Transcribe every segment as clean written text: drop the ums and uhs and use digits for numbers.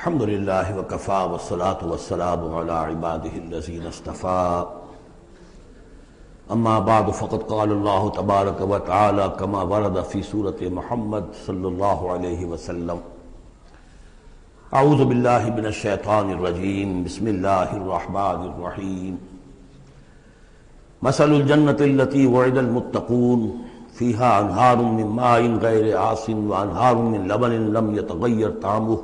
الحمد للہ وکفا والصلاة والسلام علی عباده الذین اصطفى اما بعد فقد قال اللہ تبارک وتعالی کما ورد فی سورۃ محمد صلی اللہ علیہ وسلم اعوذ باللہ من الشیطان الرجیم بسم اللہ الرحمن الرحیم مثل الجنة التي وعد المتقون فيها انہار من ماء غیر آسن وانہار من لبن لم يتغیر طعمه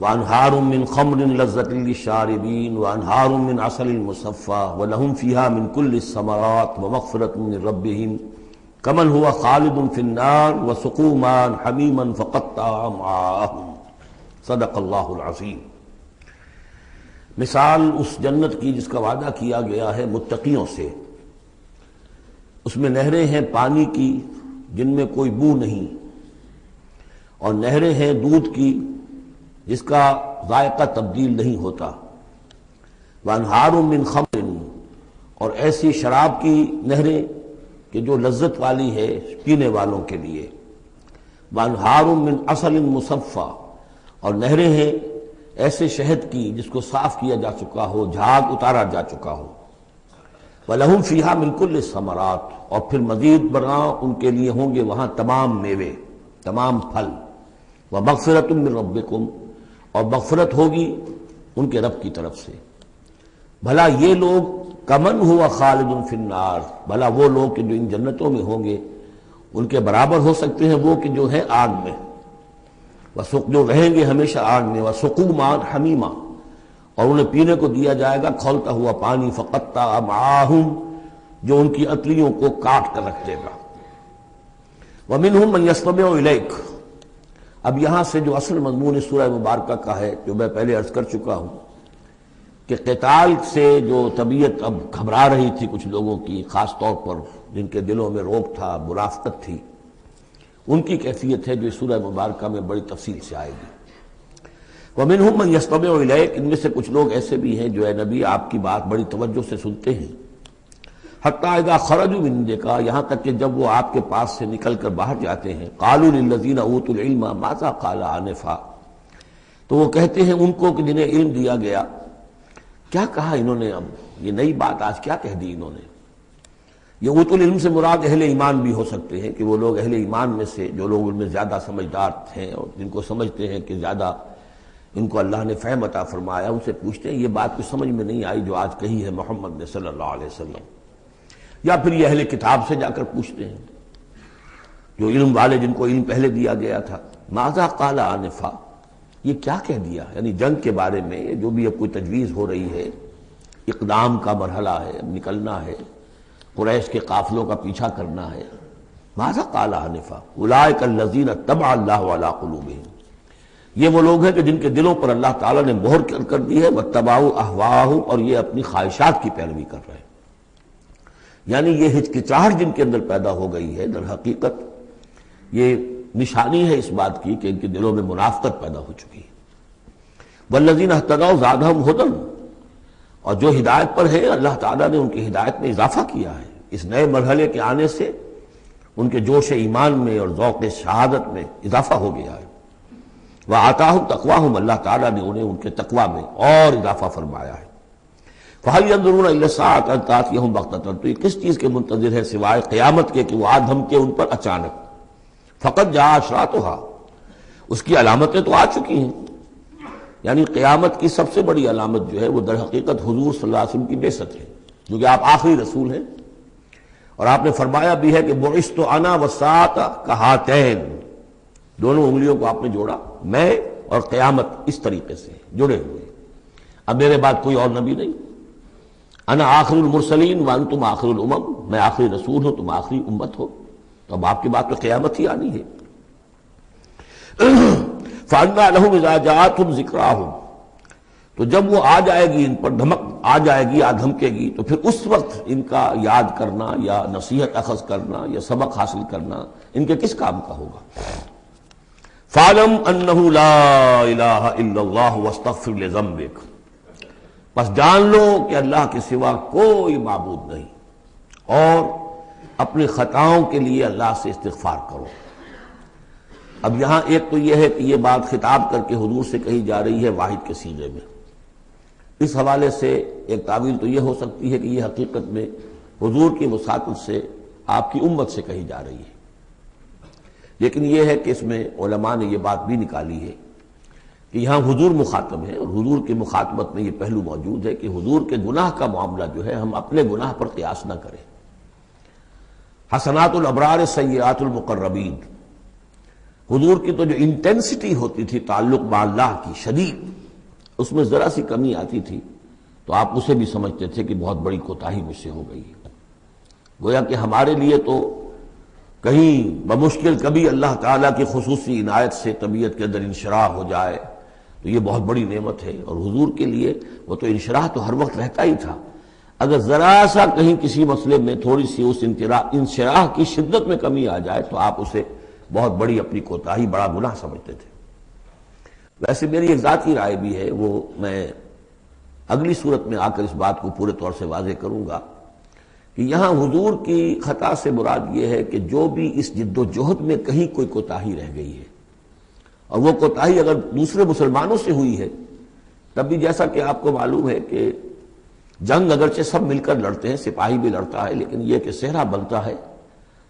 وانہار من خمر لذة للشاربین وانہار من عسل مصفى ولهم فيها من كل الثمرات ومغفرة من ربهم كمن هو خالد في النار وسقوا ماء حمیما فقطع امعاءهم صدق اللہ العظیم۔ مثال اس جنت کی جس کا وعدہ کیا گیا ہے متقیوں سے، اس میں نہریں ہیں پانی کی جن میں کوئی بو نہیں، اور نہریں ہیں دودھ کی جس کا ذائقہ تبدیل نہیں ہوتا، وانہار من خمر، اور ایسی شراب کی نہریں کہ جو لذت والی ہے پینے والوں کے لیے، وانہار من عسل مصفى، اور نہریں ہیں ایسے شہد کی جس کو صاف کیا جا چکا ہو، جھاگ اتارا جا چکا ہو، وَلَهُمْ فِيهَا مِنْ كُلِّ الثَّمَرَاتِ، اور پھر مزید برآں ان کے لیے ہوں گے وہاں تمام میوے، تمام پھل، وَمَغْفِرَةٌ مِّن رَبِّكُمْ، اور مغفرت ہوگی ان کے رب کی طرف سے۔ بھلا یہ لوگ کمن ہوا خالد فی النار، بھلا وہ لوگ کہ جو ان جنتوں میں ہوں گے ان کے برابر ہو سکتے ہیں وہ کہ جو ہیں آگ میں، جو رہیں گے ہمیشہ آگ میں، وَسُقُوا مَاءً حَمِيمًا، اور انہیں پینے کو دیا جائے گا کھولتا ہوا پانی، فَقَطَّعَ أَمْعَاءَهُمْ، جو ان کی اتلیوں کو کاٹ کر رکھ دے گا۔ وَمِنْهُمْ مَنْ يَسْتَمِعُ إِلَيْكَ، اب یہاں سے جو اصل مضمون اس سورہ مبارکہ کا ہے، جو میں پہلے عرض کر چکا ہوں کہ قتال سے جو طبیعت اب گھبرا رہی تھی کچھ لوگوں کی، خاص طور پر جن کے دلوں میں رعب تھا، منافقت تھی، ان کی کیفیت ہے جو اس سورہ مبارکہ میں بڑی تفصیل سے آئے گی۔ وَمِنْهُمْ مَنْ يَسْتَمِعُ إِلَيْكَ، ان میں سے کچھ لوگ ایسے بھی ہیں جو اے نبی آپ کی بات بڑی توجہ سے سنتے ہیں، حتیٰ اذا خرجوا من عندک، یہاں تک کہ جب وہ آپ کے پاس سے نکل کر باہر جاتے ہیں، قالوا للذین اوتوا العلم ماذا قال آنفا، تو وہ کہتے ہیں ان کو کہ جنہیں علم دیا گیا، کیا کہا انہوں نے، اب یہ نئی بات آج کیا کہہ دی انہوں نے۔ یہ اوتوا العلم سے مراد اہل ایمان بھی ہو سکتے ہیں کہ وہ لوگ اہل ایمان میں سے جو لوگ ان میں زیادہ سمجھدار ہیں اور جن کو سمجھتے ہیں کہ زیادہ ان کو اللہ نے فہم عطا فرمایا، ان سے پوچھتے ہیں یہ بات کچھ سمجھ میں نہیں آئی جو آج کہی ہے محمد نے صلی اللہ علیہ وسلم، یا پھر یہ اہل کتاب سے جا کر پوچھتے ہیں جو علم والے جن کو علم پہلے دیا گیا تھا، ماذا قال آنفا، یہ کیا کہہ دیا، یعنی جنگ کے بارے میں جو بھی اب کوئی تجویز ہو رہی ہے، اقدام کا مرحلہ ہے، اب نکلنا ہے، قریش کے قافلوں کا پیچھا کرنا ہے، ماذا قال آنفا اولئک الذین طبع اللہ علی قلوبہم، یہ وہ لوگ ہیں کہ جن کے دلوں پر اللہ تعالیٰ نے مہر کر دی ہے، واتبعوا اہواءہم، اور یہ اپنی خواہشات کی پیروی کر رہے ہیں، یعنی یہ ہچکچاہٹ جن کے اندر پیدا ہو گئی ہے، در حقیقت یہ نشانی ہے اس بات کی کہ ان کے دلوں میں منافقت پیدا ہو چکی ہے۔ والذین اہتدوا زادہم ھدی، اور جو ہدایت پر ہے اللہ تعالیٰ نے ان کی ہدایت میں اضافہ کیا ہے، اس نئے مرحلے کے آنے سے ان کے جوش ایمان میں اور ذوق شہادت میں اضافہ ہو گیا ہے۔ وآتاہم تقواہم، اللہ تعالیٰ نے انہیں ان کے تقوی میں اور اضافہ فرمایا ہے۔ فَهَلْ يَنظُرُونَ إِلَّا السَّاعَةَ أَن تَأْتِيَهُم بَغْتَةً، تو یہ کس چیز کے منتظر ہے سوائے قیامت کے کہ وہ آ دھمکے ان پر اچانک۔ فَقَدْ جَاءَ أَشْرَاطُهَا، اس کی علامتیں تو آ چکی ہیں، یعنی قیامت کی سب سے بڑی علامت جو ہے وہ در حقیقت حضور صلی اللہ علیہ وسلم کی بعثت ہے، کیونکہ آپ آخری رسول ہیں، اور آپ نے فرمایا بھی ہے کہ بُعِثْتُ أَنَا وَالسَّاعَةُ كَهَاتَيْنِ، دونوں انگلیوں کو آپ نے جوڑا، میں اور قیامت اس طریقے سے جڑے ہوئے، اب میرے بعد کوئی اور نبی نہیں، انا آخر المرسلین وانتم آخر الامم، میں آخری رسول ہوں تم آخری امت ہو، تو اب آپ کی بات تو قیامت ہی آنی ہے۔ فَأَنَّىٰ لَهُمْ إِذَا جَاءَتْهُمْ ذِكْرَاهُمْ، تو جب وہ آ جائے گی ان پر دھمک آ جائے گی، آ دھمکے گی، تو پھر اس وقت ان کا یاد کرنا یا نصیحت اخذ کرنا یا سبق حاصل کرنا ان کے کس کام کا ہوگا۔ فَاعْلَمْ أَنَّهُ لَا إِلَٰهَ إِلَّا اللَّهُ وَاسْتَغْفِرْ لِذَنبِكَ، بس جان لو کہ اللہ کے سوا کوئی معبود نہیں، اور اپنی خطاؤں کے لیے اللہ سے استغفار کرو۔ اب یہاں ایک تو یہ ہے کہ یہ بات خطاب کر کے حضور سے کہی جا رہی ہے واحد کے صیغے میں، اس حوالے سے ایک تعویل تو یہ ہو سکتی ہے کہ یہ حقیقت میں حضور کی وساطت سے آپ کی امت سے کہی جا رہی ہے، لیکن یہ ہے کہ اس میں علماء نے یہ بات بھی نکالی ہے کہ یہاں حضور مخاطب ہے، اور حضور کی مخاطبت میں یہ پہلو موجود ہے کہ حضور کے گناہ کا معاملہ جو ہے ہم اپنے گناہ پر قیاس نہ کریں۔ حسنات الابرار سیئات المقربین، حضور کی تو جو انٹینسٹی ہوتی تھی تعلق با اللہ کی شدید، اس میں ذرا سی کمی آتی تھی تو آپ اسے بھی سمجھتے تھے کہ بہت بڑی کوتاہی مجھ سے ہو گئی ہے۔ گویا کہ ہمارے لیے تو کہیں بمشکل کبھی اللہ تعالیٰ کی خصوصی عنایت سے طبیعت کے اندر انشراح ہو جائے تو یہ بہت بڑی نعمت ہے، اور حضور کے لیے وہ تو انشراح تو ہر وقت رہتا ہی تھا۔ اگر ذرا سا کہیں کسی مسئلے میں تھوڑی سی اس انشراح کی شدت میں کمی آ جائے تو آپ اسے بہت بڑی اپنی کوتاہی، بڑا گناہ سمجھتے تھے۔ ویسے میری ایک ذاتی رائے بھی ہے، وہ میں اگلی صورت میں آ کر اس بات کو پورے طور سے واضح کروں گا کہ یہاں حضور کی خطا سے مراد یہ ہے کہ جو بھی اس جد و جہد میں کہیں کوئی کوتاہی رہ گئی ہے، اور وہ کوتاہی اگر دوسرے مسلمانوں سے ہوئی ہے، تب بھی جیسا کہ آپ کو معلوم ہے کہ جنگ اگرچہ سب مل کر لڑتے ہیں، سپاہی بھی لڑتا ہے، لیکن یہ کہ صحرا بنتا ہے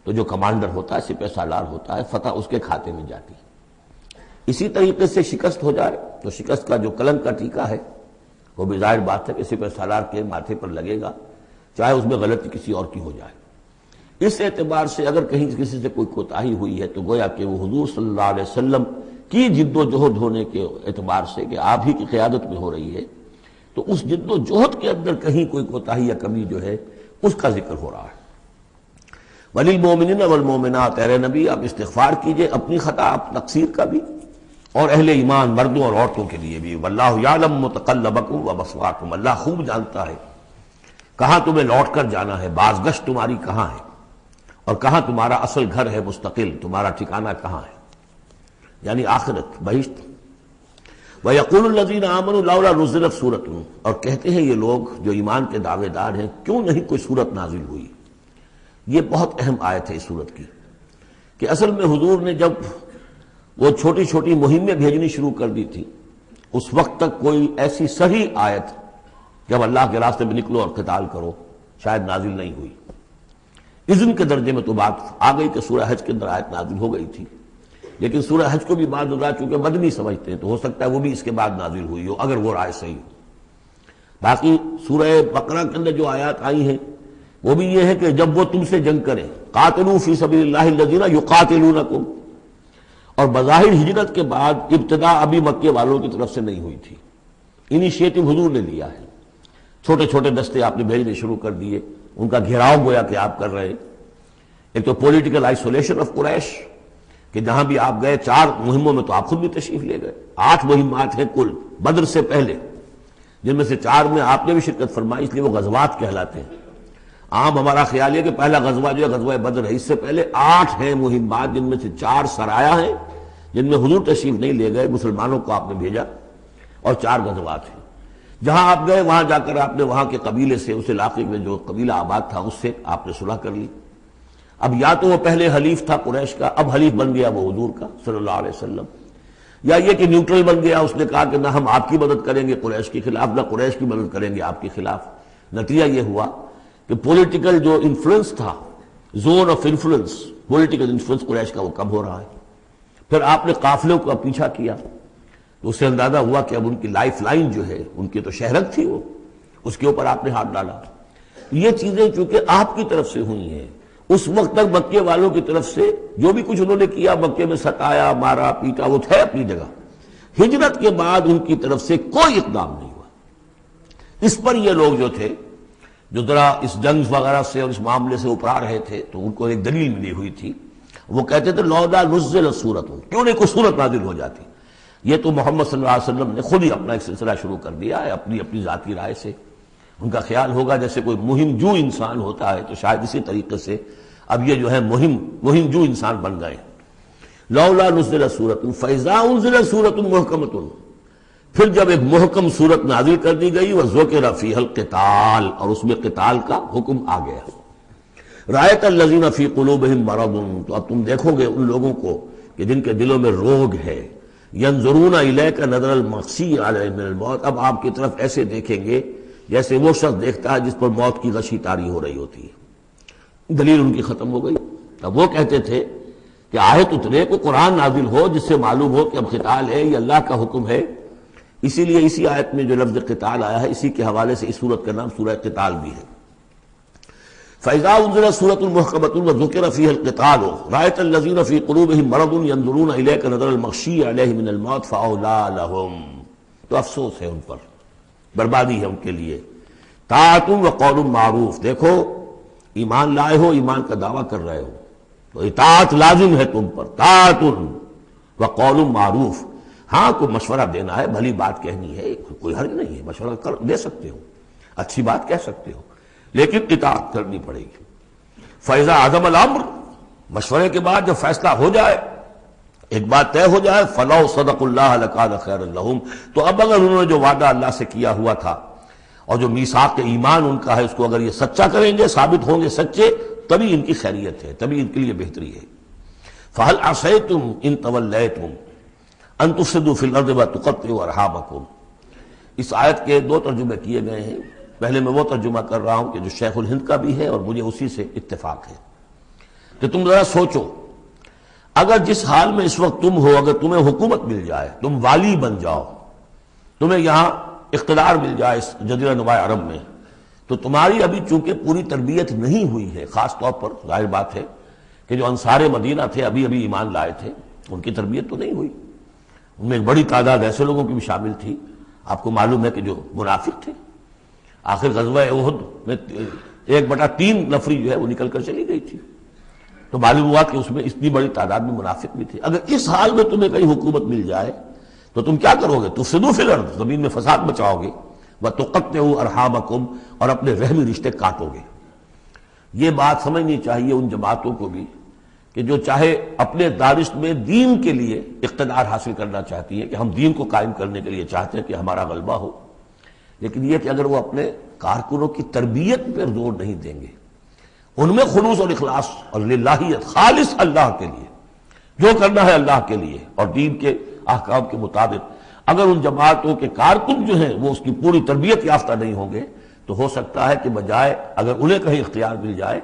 تو جو کمانڈر ہوتا ہے، سپہ سالار ہوتا ہے، فتح اس کے کھاتے میں جاتی ہے۔ اسی طریقے سے شکست ہو جائے تو شکست کا جو کلنک کا ٹیکا ہے وہ بھی ظاہر بات ہے کہ سپہ سالار کے ماتھے پر لگے گا، چاہے اس میں غلطی کسی اور کی ہو جائے۔ اس اعتبار سے اگر کہیں کسی سے کوئی کوتاہی ہوئی ہے تو گویا کہ وہ حضور صلی اللہ علیہ وسلم کی جد و جہد ہونے کے اعتبار سے کہ آپ ہی کی قیادت میں ہو رہی ہے، تو اس جد و جہد کے اندر کہیں کوئی کوتاہی یا کمی جو ہے اس کا ذکر ہو رہا ہے۔ وَلِلْمُؤْمِنِينَ وَالْمُؤْمِنَاتِ، اے نبی آپ استغفار کیجئے اپنی خطا، آپ تقصیر کا بھی، اور اہل ایمان مردوں اور عورتوں کے لیے بھی۔ وَاللَّهُ يَعْلَمُ مُتَقَلَّبَكُمْ وَمَثْوَاكُمْ، اللہ خوب جانتا ہے کہاں تمہیں لوٹ کر جانا ہے، بازگشت تمہاری کہاں ہے، اور کہاں تمہارا اصل گھر ہے مستقل، تمہارا ٹھکانہ کہاں ہے، یعنی آخرت، بہشت۔ وَيَقُولُ الَّذِينَ آمَنُوا لَوْلَا نُزِّلَتْ سُورَةٌ، اور کہتے ہیں یہ لوگ جو ایمان کے دعوے دار ہیں کیوں نہیں کوئی سورت نازل ہوئی۔ یہ بہت اہم آیت ہے اس سورت کی، کہ اصل میں حضور نے جب وہ چھوٹی چھوٹی مہمیں بھیجنی شروع کر دی تھی، اس وقت تک کوئی ایسی صحیح آیت جب اللہ کے راستے میں نکلو اور قتال کرو شاید نازل نہیں ہوئی۔ اذن کے درجے میں تو بات آ گئی کہ سورہ حج کے اندر آیت نازل ہو گئی تھی، لیکن سورہ حج کو بھی بعض حضرات چونکہ مدنی سمجھتے ہیں تو ہو سکتا ہے وہ بھی اس کے بعد نازل ہوئی ہو، اگر وہ رائے صحیح ہو۔ باقی سورہ بقرہ کے اندر جو آیات آئی ہیں وہ بھی یہ ہے کہ جب وہ تم سے جنگ کریں، قاتلوا فی سبیل اللہ الذین یقاتلونکم، اور بظاہر ہجرت کے بعد ابتدا ابھی مکے والوں کی طرف سے نہیں ہوئی تھی، انیشیٹو حضور نے لیا ہے، چھوٹے چھوٹے دستے آپ نے بھیجنے شروع کر دیے، ان کا گھیراؤ گویا کہ آپ کر رہے ہیں۔ ایک تو پولیٹیکل آئسولیشن آف قریش، کہ جہاں بھی آپ گئے 4 مہموں میں تو آپ خود بھی تشریف لے گئے، 8 مہمات ہیں کل بدر سے پہلے، جن میں سے 4 میں آپ نے بھی شرکت فرمائی، اس لیے وہ غزوات کہلاتے ہیں۔ عام ہمارا خیال ہے کہ پہلا غزوہ جو ہے غزوہ بدر ہے، اس سے پہلے 8 ہیں مہمات، جن میں سے 4 سرایا ہیں جن میں حضور تشریف نہیں لے گئے، مسلمانوں کو آپ نے بھیجا، اور 4 غزوات ہیں۔ جہاں آپ گئے وہاں جا کر آپ نے وہاں کے قبیلے سے، اس علاقے میں جو قبیلہ آباد تھا اس سے آپ نے صلح کر لی۔ اب یا تو وہ پہلے حلیف تھا قریش کا، اب حلیف بن گیا وہ حضور کا صلی اللہ علیہ وسلم، یا یہ کہ نیوٹرل بن گیا، اس نے کہا کہ نہ ہم آپ کی مدد کریں گے قریش کے خلاف، نہ قریش کی مدد کریں گے آپ کے خلاف۔ نتیجہ یہ ہوا کہ پولیٹیکل جو انفلوئنس تھا، zone of influence, political influence Quraysh کا وہ کم ہو رہا ہے۔ پھر آپ نے قافلوں کا پیچھا کیا تو اس سے اندازہ ہوا کہ اب ان کی لائف لائن جو ہے، ان کی تو شہرت تھی وہ، اس کے اوپر آپ نے ہاتھ ڈالا۔ یہ چیزیں چونکہ آپ کی طرف سے ہوئی ہیں، اس وقت تک مکے والوں کی طرف سے جو بھی کچھ انہوں نے کیا، مکے میں ستایا، مارا پیٹا، وہ ہے اپنی جگہ۔ ہجرت کے بعد ان کی طرف سے کوئی اقدام نہیں ہوا۔ اس پر یہ لوگ جو تھے، جو ذرا اس جنگ وغیرہ سے اور اس معاملے سے ابھر رہے تھے، تو ان کو ایک دلیل ملی ہوئی تھی، وہ کہتے تھے لولا نزلت سورۃ، کیوں نہیں کوئی سورت نازل ہو جاتی۔ یہ تو محمد صلی اللہ علیہ وسلم نے خود ہی اپنا ایک سلسلہ شروع کر دیا ہے اپنی ذاتی رائے سے۔ ان کا خیال ہوگا جیسے کوئی مہم جو انسان ہوتا ہے، تو شاید اسی طریقے سے اب یہ جو ہے مہم جو انسان بن گئے۔ لولا نزلت سورۃ فاذا انزلت سورۃ محکمۃ، پھر جب ایک محکم سورت نازل کر دی گئی، وذکر فیہا القتال، اور اس میں قتال کا حکم آ گیا۔ رأیت الذین فی قلوبہم مرض، تو اب تم دیکھو گے ان لوگوں کو کہ جن کے دلوں میں روگ ہے، ینظرون الیک نظر المغشی علیہ من الموت، اب آپ کی طرف ایسے دیکھیں گے جیسے وہ شخص دیکھتا ہے جس پر موت کی غشی طاری ہو رہی ہوتی ہے۔ دلیل ان کی ختم ہو گئی۔ اب وہ کہتے تھے کہ آیت اترے، کو قرآن نازل ہو جس سے معلوم ہو کہ اب قتال ہے، یہ اللہ کا حکم ہے۔ اسی لیے اسی آیت میں جو لفظ قتال آیا ہے، اسی کے حوالے سے اس سورت کا نام سورہ قتال بھی ہے۔ فَإِذَا أُنزِلَتْ سُورَةٌ مُحْكَمَةٌ وَذُكِرَ فِيهَا الْقِتَالُ رَأَيْتَ الَّذِينَ فِي قُلُوبِهِم مَرَضٌ يَنظُرُونَ إِلَيْكَ نَظَرَ الْمَغْشِيِّ عَلَيْهِ مِنَ الْمَوْتِ فَأَوْلَىٰ لَهُمْ، تو افسوس ہے ان پر، بربادی ہے ان کے لیے۔ طاعۃ وقول معروف، دیکھو ایمان لائے ہو، ایمان کا دعویٰ کر رہے ہو تو اطاعت لازم ہے تم پر، طاعۃ وقول معروف، ہاں کوئی مشورہ دینا ہے، بھلی بات کہنی ہے، کوئی حرج نہیں ہے، مشورہ دے سکتے ہو، اچھی بات کہہ سکتے ہو، لیکن اطاعت کرنی پڑے گی۔ فَإِذَا عَزَمَ الْأَمْرُ، مشورے کے بعد جب فیصلہ ہو جائے، ایک بات طے ہو جائے، فَلَوْ صَدَقُوا اللَّهَ لَكَانَ خَيْرًا لَهُمْ، تو اب اگر انہوں نے جو وعدہ اللہ سے کیا ہوا تھا اور جو میثاق ایمان ان کا ہے اس کو اگر یہ سچا کریں گے، ثابت ہوں گے سچے، تبھی ان کی خیریت ہے، تبھی ان کے لیے بہتری ہے۔ فَهَلْ عَصَيْتُمْ إِن تَوَلَّيْتُمْ أَن تُفْسِدُوا فِي الْأَرْضِ وَتُقَطِّعُوا أَرْحَامَكُمْ، اس آیت کے دو ترجمے کیے گئے ہیں۔ پہلے میں وہ ترجمہ کر رہا ہوں کہ جو شیخ الہند کا بھی ہے اور مجھے اسی سے اتفاق ہے، کہ تم ذرا سوچو، اگر جس حال میں اس وقت تم ہو، اگر تمہیں حکومت مل جائے، تم والی بن جاؤ، تمہیں یہاں اقتدار مل جائے اس جزیرہ نما عرب میں، تو تمہاری ابھی چونکہ پوری تربیت نہیں ہوئی ہے، خاص طور پر ظاہر بات ہے کہ جو انصار مدینہ تھے ابھی ایمان لائے تھے، ان کی تربیت تو نہیں ہوئی، ان میں ایک بڑی تعداد ایسے لوگوں کی بھی شامل تھی، آپ کو معلوم ہے کہ جو منافق تھے، آخر غزوہ احد میں 1/3 نفری جو ہے وہ نکل کر چلی گئی تھی، تو معلوم ہوا کہ اس میں اتنی بڑی تعداد میں منافق بھی تھے۔ اگر اس حال میں تمہیں کہیں حکومت مل جائے تو تم کیا کرو گے؟ تفسدوا فی الارض، زمین میں فساد مچاؤ گے، وتقطعوا ارحامکم، اور اپنے رحمی رشتے کاٹو گے۔ یہ بات سمجھنی چاہیے ان جماعتوں کو بھی کہ جو چاہے اپنے دارشت میں دین کے لیے اقتدار حاصل کرنا چاہتی ہیں، کہ ہم دین کو قائم کرنے کے لیے چاہتے ہیں کہ ہمارا غلبہ ہو، لیکن یہ کہ اگر وہ اپنے کارکنوں کی تربیت پر زور نہیں دیں گے، ان میں خلوص اور اخلاص اور للہیت، خالص اللہ کے لیے جو کرنا ہے اللہ کے لیے اور دین کے احکام کے مطابق، اگر ان جماعتوں کے کارکن جو ہیں وہ اس کی پوری تربیت یافتہ نہیں ہوں گے، تو ہو سکتا ہے کہ بجائے اگر انہیں کہیں اختیار مل جائے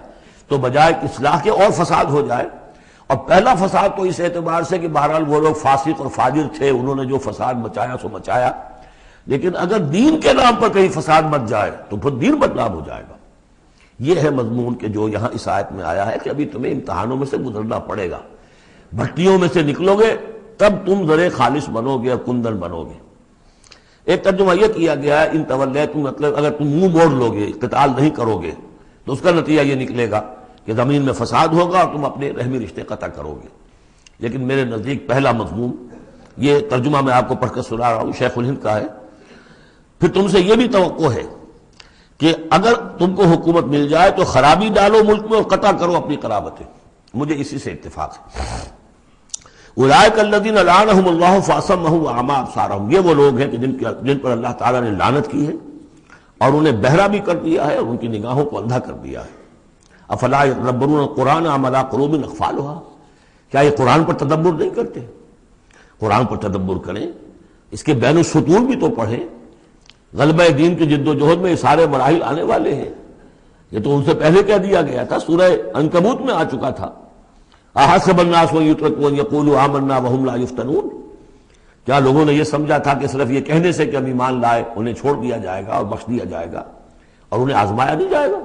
تو بجائے کہ اصلاح کے اور فساد ہو جائے۔ اور پہلا فساد تو اس اعتبار سے کہ بہرحال وہ لوگ فاسق اور فاجر تھے، انہوں نے جو فساد مچایا سو مچایا، لیکن اگر دین کے نام پر کہیں فساد مچ جائے تو پھر دین بدنام ہو جائے گا۔ یہ ہے مضمون کہ جو یہاں اس آیت میں آیا ہے کہ ابھی تمہیں امتحانوں میں سے گزرنا پڑے گا، بھٹیوں میں سے نکلو گے تب تم ذرے خالص بنو گے اور کندن بنو گے۔ ایک ترجمہ یہ کیا گیا ہے ان تولیتم، مطلب اگر تم منہ موڑ لو گے، قتال نہیں کرو گے، تو اس کا نتیجہ یہ نکلے گا کہ زمین میں فساد ہوگا اور تم اپنے رحمی رشتے قطع کرو گے۔ لیکن میرے نزدیک پہلا مضمون، یہ ترجمہ میں آپ کو پڑھ کر سنا رہا ہوں، شیخ الہند کا ہے۔ پھر تم سے یہ بھی توقع ہے کہ اگر تم کو حکومت مل جائے تو خرابی ڈالو ملک میں اور قطع کرو اپنی قرابتیں، مجھے اسی سے اتفاق ہے۔ اولئک الذین لعنہم اللہ فاصمہم واعمی ابصارہم، یہ وہ لوگ ہیں کہ جن پر اللہ تعالیٰ نے لعنت کی ہے اور انہیں بہرا بھی کر دیا ہے اور ان کی نگاہوں کو اندھا کر دیا ہے۔ افلا یتدبرون القرآن ام علی قلوب اقفالها، کیا یہ قرآن پر تدبر نہیں کرتے؟ قرآن پر تدبر کریں، اس کے بین السطور بھی تو پڑھیں۔ غلبہ دین کی جد و جہد میں یہ سارے مراحل آنے والے ہیں، یہ تو ان سے پہلے کہہ دیا گیا تھا، سورہ عنکبوت میں آ چکا تھا۔ احسب الناس ان یترکوا ان یقولوا آمنا وهم لا یفتنون، کیا لوگوں نے یہ سمجھا تھا کہ صرف یہ کہنے سے کہ ہم ایمان لائے انہیں چھوڑ دیا جائے گا اور بخش دیا جائے گا اور انہیں آزمایا نہیں جائے گا؟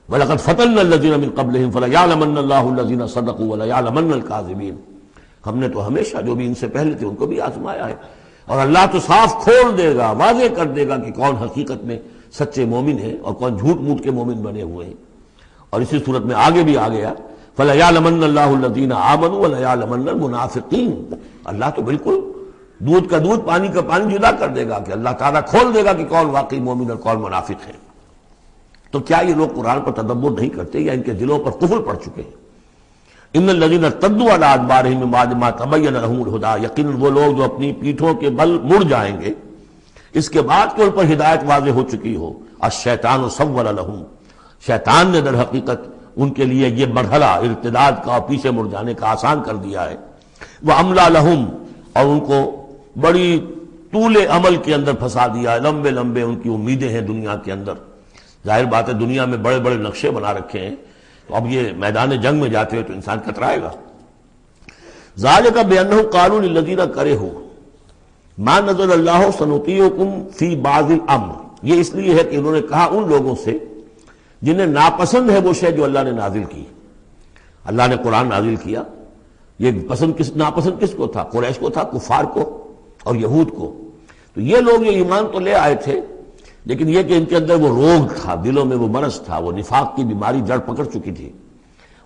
وَلَقَدْ فَتَنَّا الَّذِينَ مِن قَبْلِهِمْ فَلَيَعْلَمَنَّ اللَّهُ الَّذِينَ صَدَقُوا وَلَيَعْلَمَنَّ الْكَاذِبِينَ، ہم نے تو ہمیشہ جو بھی ان سے پہلے تھے ان کو بھی آزمایا ہے، اور اللہ تو صاف کھول دے گا، واضح کر دے گا کہ کون حقیقت میں سچے مومن ہیں اور کون جھوٹ موٹ کے مومن بنے ہوئے ہیں۔ اور اسی صورت میں آگے بھی آ گیا فَلَيَعْلَمَنَّ اللَّهُ الَّذِينَ آمَنُوا وَلَيَعْلَمَنَّ الْمُنَافِقِينَ، اللہ تو بالکل دودھ کا دودھ پانی کا پانی جدا کر دے گا کہ اللہ تعالیٰ کھول دے گا کہ کون واقعی مومن اور کون منافق ہے۔ تو کیا یہ لوگ قرآن پر تدبر نہیں کرتے یا ان کے دلوں پر قفل پڑ چکے ہیں؟ ان الذین ارتدوا علی ادبارہم من بعد ما تبین لہم الہدی، یقیناً وہ لوگ جو اپنی پیٹھوں کے بل مڑ جائیں گے اس کے بعد کہ ان پر ہدایت واضح ہو چکی ہو۔ الشیطان سول لہم، شیطان نے در حقیقت ان کے لیے یہ مرحلہ ارتداد کا اور پیچھے مڑ جانے کا آسان کر دیا ہے۔ وَأَمْلَى لَهُمْ، اور ان کو بڑی طول عمل کے اندر پھنسا دیا ہے، لمبے لمبے ان کی امیدیں ہیں دنیا کے اندر. ظاہر بات ہے دنیا میں بڑے بڑے نقشے بنا رکھے ہیں، تو اب یہ میدان جنگ میں جاتے ہوئے تو انسان کترائے گا. ذَلِكَ بِأَنَّهُمْ قَالُوا لِلَّذِينَ كَرِهُوا مَا نَزَلَ اللَّهُ سَنُطِيعُكُمْ فِي بَعْضِ الْأَمْرِ، یہ اس لیے ہے کہ انہوں نے کہا ان لوگوں سے جنہیں ناپسند ہے وہ شے جو اللہ نے نازل کی. اللہ نے قرآن نازل کیا، یہ ناپسند کس کو تھا؟ قریش کو تھا، کفار کو اور یہود کو. تو یہ لوگ یہ ایمان تو لے آئے تھے، لیکن یہ کہ ان کے اندر وہ روگ تھا، دلوں میں وہ مرض تھا، وہ نفاق کی بیماری جڑ پکڑ چکی تھی.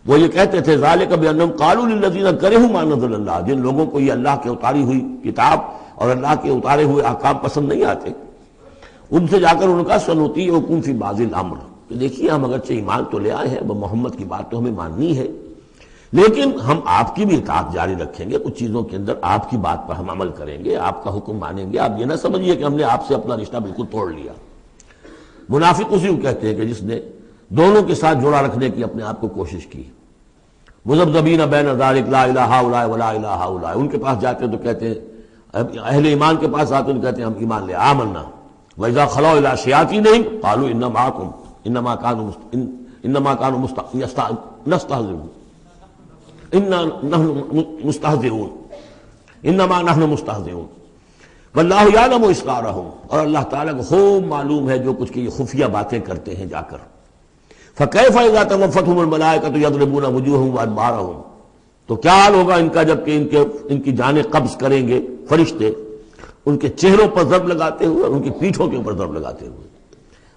وہ یہ کہتے تھے ذالک بانہم قالوا للذین کرہوا ما نزل اللہ، جن لوگوں کو یہ اللہ کے اتاری ہوئی کتاب اور اللہ کے اتارے ہوئے احکام پسند نہیں آتے، ان سے جا کر ان کا سنطیعکم فی بعض الامر، کہ دیکھیے ہم اگرچہ ایمان تو لے آئے ہیں، وہ محمد کی بات تو ہمیں ماننی ہے، لیکن ہم آپ کی بھی اطاعت جاری رکھیں گے، کچھ چیزوں کے اندر آپ کی بات پر ہم عمل کریں گے، آپ کا حکم مانیں گے. آپ یہ نہ سمجھیے کہ ہم نے آپ سے اپنا رشتہ بالکل توڑ لیا. منافق اسی کو کہتے ہیں کہ جس نے دونوں کے ساتھ جوڑا رکھنے کی اپنے آپ کو کوشش کی. مذبذبین بین ذلک لا الہ ہؤلاء ولا الہ ہؤلاء، ان کے پاس جاتے تو کہتے ہیں، اہل ایمان کے پاس آتے تو کہتے ہیں ہم ایمان لے آمنا، وَإِذَا خَلَوْا إِلَىٰ شَيَاطِینِهِمْ قَالُوا إِنَّا مَعَكُمْ إِنَّمَا كَانُوا نَسْتَهْزِئُونَ إِنَّمَا نَحْنُ مُسْتَهْزِئُونَ وَاللَّهُ يَعْلَمُ إِسْرَارَهُمْ، اور اللہ تعالیٰ کو خوب معلوم ہے جو کچھ کی یہ خفیہ باتیں کرتے ہیں جا کر. فَكَيْفَ إِذَا تَوَفَّتْهُمُ الْمَلَائِكَةُ يَضْرِبُونَ وُجُوهَهُمْ وَأَدْبَارَهُمْ، تو کیا حال ہوگا ان کا جب کہ ان کی جانیں قبض کریں گے فرشتے، ان کے چہروں پر ضرب لگاتے ہوئے اور ان کی پیٹھوں کے اوپر ضرب لگاتے ہوئے.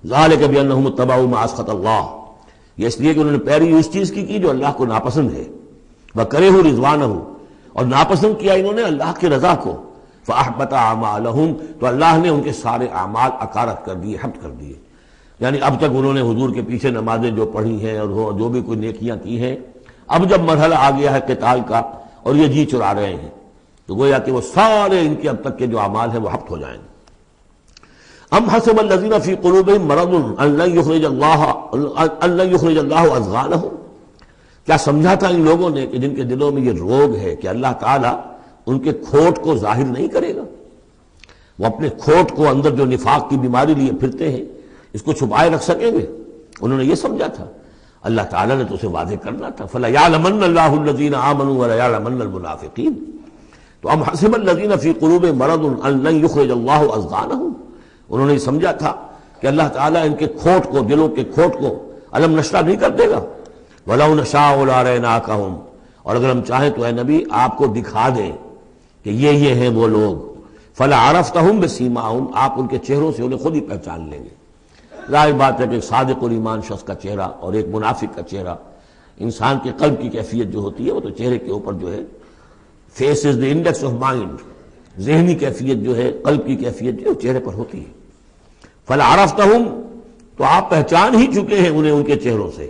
ذَلِكَ بِأَنَّهُمُ اتَّبَعُوا مَا أَسْخَطَ اللَّهُ، یہ اس لیے کہ انہوں نے پیروی اس چیز کی جو اللہ کو ناپسند ہے. وَكَرِهُوا رِضْوَانَهُ، اور ناپسند کیا انہوں نے اللہ کی رضا کو. فَأَحْبَطَ أَعْمَالَهُمْ، تو اللہ نے ان کے سارے اعمال اکارت کر دیے، حبط کر دیے. یعنی اب تک انہوں نے حضور کے پیچھے نمازیں جو پڑھی ہیں اور جو بھی کوئی نیکیاں کی ہیں، اب جب مرحلہ آ گیا ہے قتال کا اور یہ جی چرا رہے ہیں، تو گویا کہ وہ سارے ان کے اب تک کے جو اعمال ہیں وہ حبط ہو جائیں گے. ام حسب الذین فی قلوبہم مرض ان لن یخرج اللہ اضغانہم، کیا سمجھا تھا ان لوگوں نے کہ جن کے دلوں میں یہ روگ ہے کہ اللہ تعالیٰ ان کے کھوٹ کو ظاہر نہیں کرے گا، وہ اپنے کھوٹ کو اندر جو نفاق کی بیماری لیے پھرتے ہیں اس کو چھپائے رکھ سکیں گے؟ انہوں نے یہ سمجھا تھا. اللہ تعالیٰ نے تو اسے واضح کرنا تھا. فَلَيَعْلَمَنَّ اللَّهُ الَّذِينَ آمَنُوا وَلَيَعْلَمَنَّ الْمُنَافِقِينَ. تو ام حسب الذین فی قلوبہم مرض ان لن یخرج اللہ اضغانہم، انہوں نے سمجھا تھا کہ اللہ تعالیٰ ان کے کھوٹ کو، دلوں کے کھوٹ کو علم نشرہ نہیں کر دے گا. وَلَوْ نَشَاءُ لَأَرَيْنَاكَهُمْ، اور اگر ہم چاہیں تو اے نبی آپ کو دکھا دیں کہ یہ ہیں وہ لوگ. فَلَعَرَفْتَهُمْ بِسِیمَاهُمْ، آپ ان کے چہروں سے انہیں خود ہی پہچان لیں گے. ظاہر بات ہے کہ ایک صادق الایمان شخص کا چہرہ اور ایک منافق کا چہرہ، انسان کے قلب کی کیفیت جو ہوتی ہے وہ تو چہرے کے اوپر جو ہے، face is the index of mind, ذہنی کیفیت جو ہے، قلب کی کیفیت جو ہے چہرے پر ہوتی ہے. فَلَعَرَفْتَهُمْ، تو آپ پہچان ہی چکے ہیں انہیں ان کے چہروں سے.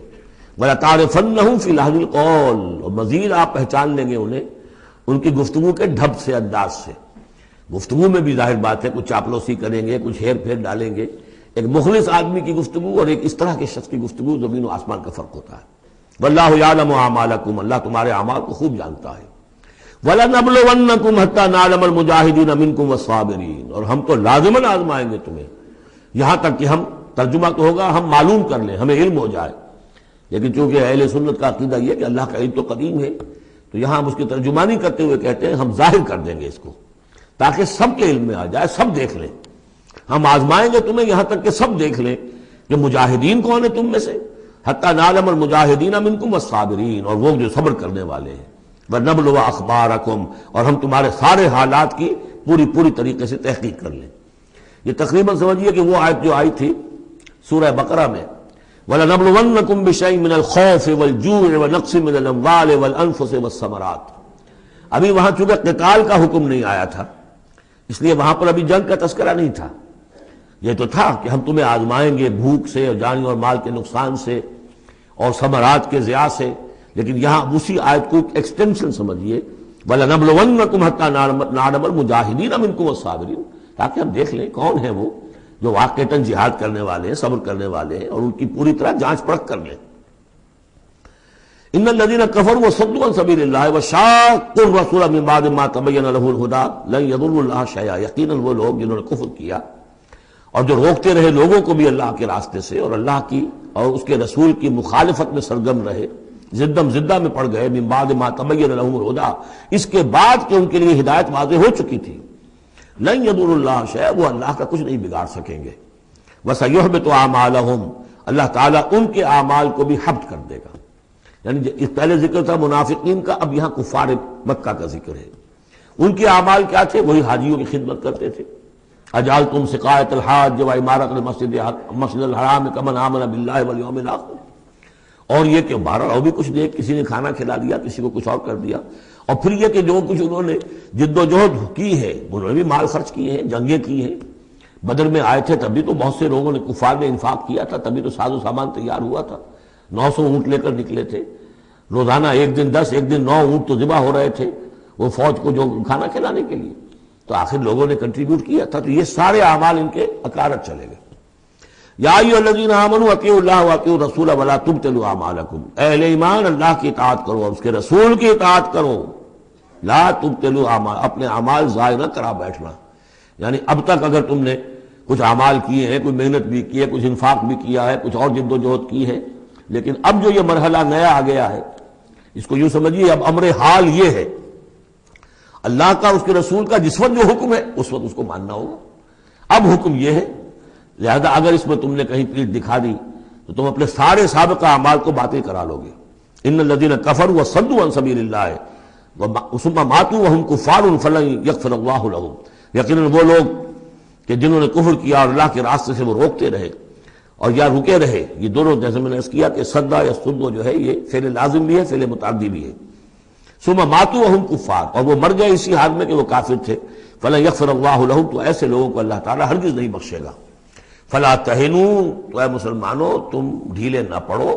وَلَتَعْرِفَنَّهُمْ فِي لَحْنِ الْقَوْلِ، اور مزید آپ پہچان لیں گے انہیں ان کی گفتگو کے ڈھب سے، انداز سے. گفتگو میں بھی ظاہر بات ہے کچھ چاپلوسی کریں گے، کچھ ہیر پھیر ڈالیں گے. ایک مخلص آدمی کی گفتگو اور ایک اس طرح کے شخص کی گفتگو، زمین و آسمان کا فرق ہوتا ہے. واللہ یعلم اعمالکم، اللہ تمہارے اعمال کو خوب جانتا ہے. وَلَنَبْلُوَنَّکُمْ حَتَّى نَعْلَمَ الْمُجَاہِدِينَ مِنکُمْ وَالصَّابِرِينَ، اور ہم تو لازماً آزمائیں گے تمہیں، یہاں تک کہ ہم، ترجمہ تو ہوگا ہم معلوم کر لیں، ہمیں علم ہو جائے. لیکن چونکہ اہل سنت کا عقیدہ یہ کہ اللہ کا علم تو قدیم ہے، تو یہاں ہم اس کی ترجمانی کرتے ہوئے کہتے ہیں ہم ظاہر کر دیں گے اس کو، تاکہ سب کے علم میں آ جائے، سب دیکھ لیں. ہم آزمائیں گے تمہیں یہاں تک کہ سب دیکھ لیں کہ مجاہدین کون ہیں تم میں سے. حتی نعلم المجاہدین منکم والصابرین، اور وہ جو صبر کرنے والے ہیں. وَنَبْلُوَ أَخْبَارَكُمْ، اور ہم تمہارے سارے حالات کی پوری طریقے سے تحقیق کر لیں. یہ تقریباً سمجھیے کہ وہ آیت جو آئی تھی سورہ بقرہ میں، وَلَنَبْلُوَنَّكُمْ بِشَيْءٍ مِّنَ الْخَوْفِ وَالْجُوعِ وَنَقْصٍ مِّنَ الْأَمْوَالِ وَالْأَنفُسِ وَالثَّمَرَاتِ. ابھی وہاں چونکہ قتال کا حکم نہیں آیا تھا، اس لیے وہاں پر ابھی جنگ کا تذکرہ نہیں تھا. یہ تو تھا کہ ہم تمہیں آزمائیں گے بھوک سے اور جانی اور مال کے نقصان سے اور ثمرات کے ضیاع سے. لیکن یہاں اسی آیت کو ایکسٹینشن سمجھیے، وَلَنَبْلُوَنَّكُمْ حَتَّى نَعْلَمَ الْمُجَاهِدِينَ مِنكُمْ وَالصَّابِرِينَ، تاکہ ہم دیکھ لیں کون ہیں وہ جو واقعتاً جہاد کرنے والے ہیں، صبر کرنے والے ہیں، اور ان کی پوری طرح جانچ پرکھ کر لیں. ان الذين كفروا وصدوا عن سبيل الله وشاقوا الرسول من بعد ما تبين له الهدى لن يضروا الله شيئا، یقیناً وہ لوگ جنہوں نے کفر کیا اور جو روکتے رہے لوگوں کو بھی اللہ کے راستے سے اور اللہ کی اور اس کے رسول کی مخالفت میں سرگرم رہے، زدہ میں پڑ گئے، من بعد ما تبین لهم الهدى، اس کے بعد کہ ان کے لیے ہدایت واضح ہو چکی تھی، لن يضروا الله شيئا، وہ اللہ کا کچھ نہیں بگاڑ سکیں گے، وسيحبط اعمالهم، اللہ تعالیٰ ان کے اعمال کو بھی حبط کر دے گا۔ یعنی پہلے ذکر تھا منافقین کا، اب یہاں کفار مکہ کا ذکر ہے۔ ان کے اعمال کیا تھے؟ وہی حاجیوں کی خدمت کرتے تھے۔ اجعلتم سقایۃ الحاج وعمارۃ المسجد الحرام کمن آمن باللہ والیوم الآخر، اور یہ کہ بہرحال اور بھی کچھ دے، کسی نے کھانا کھلا دیا، کسی کو کچھ اور کر دیا، اور پھر یہ کہ جو کچھ انہوں نے جد و جہد کی ہے، انہوں نے بھی مال خرچ کیے ہیں، جنگیں کی ہیں۔ بدر میں آئے تھے تب بھی تو بہت سے لوگوں نے کفار نے انفاق کیا تھا، تبھی تو ساز و سامان تیار ہوا تھا، 900 اونٹ لے کر نکلے تھے، روزانہ ایک دن 10 ایک دن 9 اونٹ تو ذبح ہو رہے تھے وہ فوج کو جو کھانا کھلانے کے لیے، تو آخر لوگوں نے کنٹریبیوٹ کیا تھا، تو یہ سارے اعمال ان کے اکارت چلے گئے۔ یا ایھا الذین آمنوا اطیعوا اللہ واطیعوا الرسول ولا تبطلوا اعمالکم، اے اہل ایمان اللہ کی اطاعت کرو اور اس کے رسول کی اطاعت کرو، لا تبطلوا اعمال، اپنے اعمال ضائع نہ کرا بیٹھنا۔ یعنی اب تک اگر تم نے کچھ اعمال کیے ہیں، کوئی محنت بھی کی ہے، کچھ انفاق بھی کیا ہے، کچھ اور جد و جہد کی ہے، لیکن اب جو یہ مرحلہ نیا آ گیا ہے، اس کو یوں سمجھیے اب امر حال یہ ہے، اللہ کا اس کے رسول کا جس وقت جو حکم ہے اس وقت اس کو ماننا ہوگا۔ اب حکم یہ ہے، لہذا اگر اس میں تم نے کہیں پیٹھ دکھا دی تو تم اپنے سارے سابقہ اعمال کو باطل کرا لو گے۔ ان الذین کفروا وصدوا عن سبیل اللہ ثم ماتوا وهم کفار فلن یغفر اللہ لهم، یقیناً وہ لوگ کہ جنہوں نے کفر کیا اور اللہ کے راستے سے وہ روکتے رہے اور یا رکے رہے، یہ دونوں جیسے میں نے عرض کیا کہ صدا یا صدو جو ہے یہ فعل لازم بھی ہے، فعل متعدی بھی ہے۔ ثم ماتوا وهم کفار، اور وہ مر گئے اسی حال میں کہ وہ کافر تھے، فلن یغفر اللہ لهم، تو ایسے لوگوں کو اللہ تعالیٰ ہرگز نہیں بخشے گا۔ فلا تہنوا، تو اے مسلمانوں تم ڈھیلے نہ پڑو،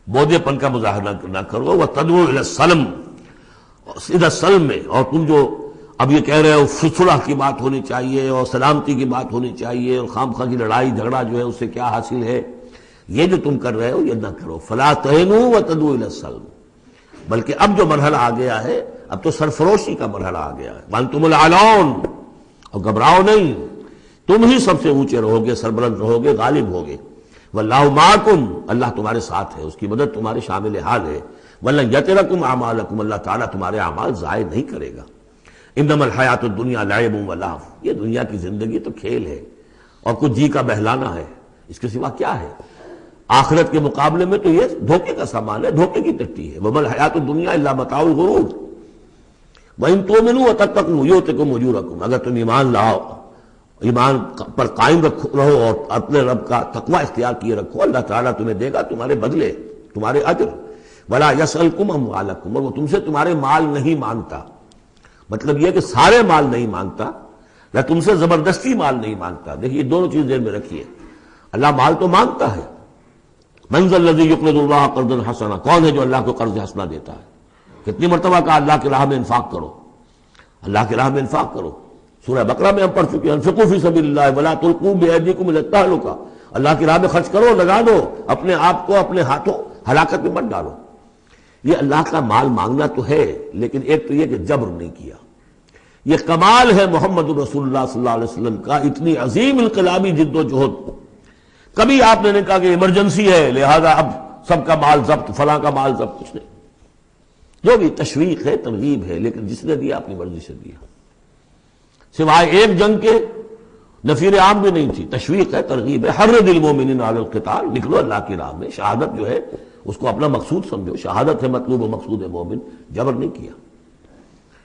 بودے پن کا مظاہرہ نہ کرو، وتدعوا الی السلم، سیدھا سلم میں، اور تم جو اب یہ کہہ رہے ہو صلح کی بات ہونی چاہیے اور سلامتی کی بات ہونی چاہیے اور خام خواہ کی لڑائی جھگڑا جو ہے اس سے کیا حاصل ہے، یہ جو تم کر رہے ہو یہ نہ کرو۔ فلا تہنوا وتدعوا الی السلم، بلکہ اب جو مرحلہ آ گیا ہے اب تو سرفروشی کا مرحلہ آ گیا ہے، وانتم الاعلون، اور گھبراؤ نہیں، تم ہی سب سے اونچے رہو گے، سربلند رہو گے، غالب ہوگے۔ واللہ معکم، اللہ تمہارے ساتھ ہے، اس کی مدد تمہارے شامل حال ہے۔ ولن یترکم اعمالکم، اللہ تعالیٰ تمہارے اعمال ضائع نہیں کرے گا۔ انما الحیات الدنیا لعب و لہو، یہ دنیا کی زندگی تو کھیل ہے اور کچھ جی کا بہلانا ہے، اس کے سوا کیا ہے؟ آخرت کے مقابلے میں تو یہ دھوکے کا سامان ہے، دھوکے کی ٹٹی ہے۔ وما الحیات الدنیا الا متاع الغرور وان تؤمنوا وتتقوا یؤتکم اجورکم، اگر تم ایمان لاؤ، ایمان پر قائم رہو اور اپنے رب کا تقوی اختیار کیے رکھو، اللہ تعالیٰ تمہیں دے گا تمہارے بدلے، تمہارے اجر۔ ولا یسألکم اموالکم، اور وہ تم سے تمہارے مال نہیں مانگتا، مطلب یہ کہ سارے مال نہیں مانگتا، یا تم سے زبردستی مال نہیں مانگتا۔ دیکھیے دونوں چیز ذہن میں رکھیے، اللہ مال تو مانگتا ہے، من ذا الذی یقرض اللہ قرضا حسنا، کون ہے جو اللہ کو قرض حسنا دیتا ہے؟ کتنی مرتبہ کہا اللہ کی راہ میں انفاق کرو، اللہ کی راہ میں انفاق کرو۔ سورہ بقرہ میں ہم پڑھ چکے ہیں، انفقوا فی سبیل اللہ ولا تلقوا بایدیکم الی التہلکہ، اللہ کی راہ میں خرچ کرو، لگا دو، اپنے آپ کو اپنے ہاتھوں ہلاکت میں مت ڈالو۔ یہ اللہ کا مال مانگنا تو ہے، لیکن ایک تو یہ کہ جبر نہیں کیا، یہ کمال ہے محمد رسول اللہ صلی اللہ علیہ وسلم کا، اتنی عظیم انقلابی جد و جہد۔ کبھی آپ نے نہیں کہا کہ ایمرجنسی ہے لہذا اب سب کا مال ضبط، فلاں کا مال ضبط، کچھ نہیں، جو بھی تشویق ہے ترغیب ہے، لیکن جس نے دیا اپنی مرضی سے دیا، سوائے ایک جنگ کے نفیر عام بھی نہیں تھی، تشویق ہے ترغیب ہے، حرض المؤمنین علی القتال، نکلو اللہ کی راہ میں، شہادت جو ہے اس کو اپنا مقصود سمجھو، شہادت ہے مطلوب و مقصود مومن، جبر نہیں کیا،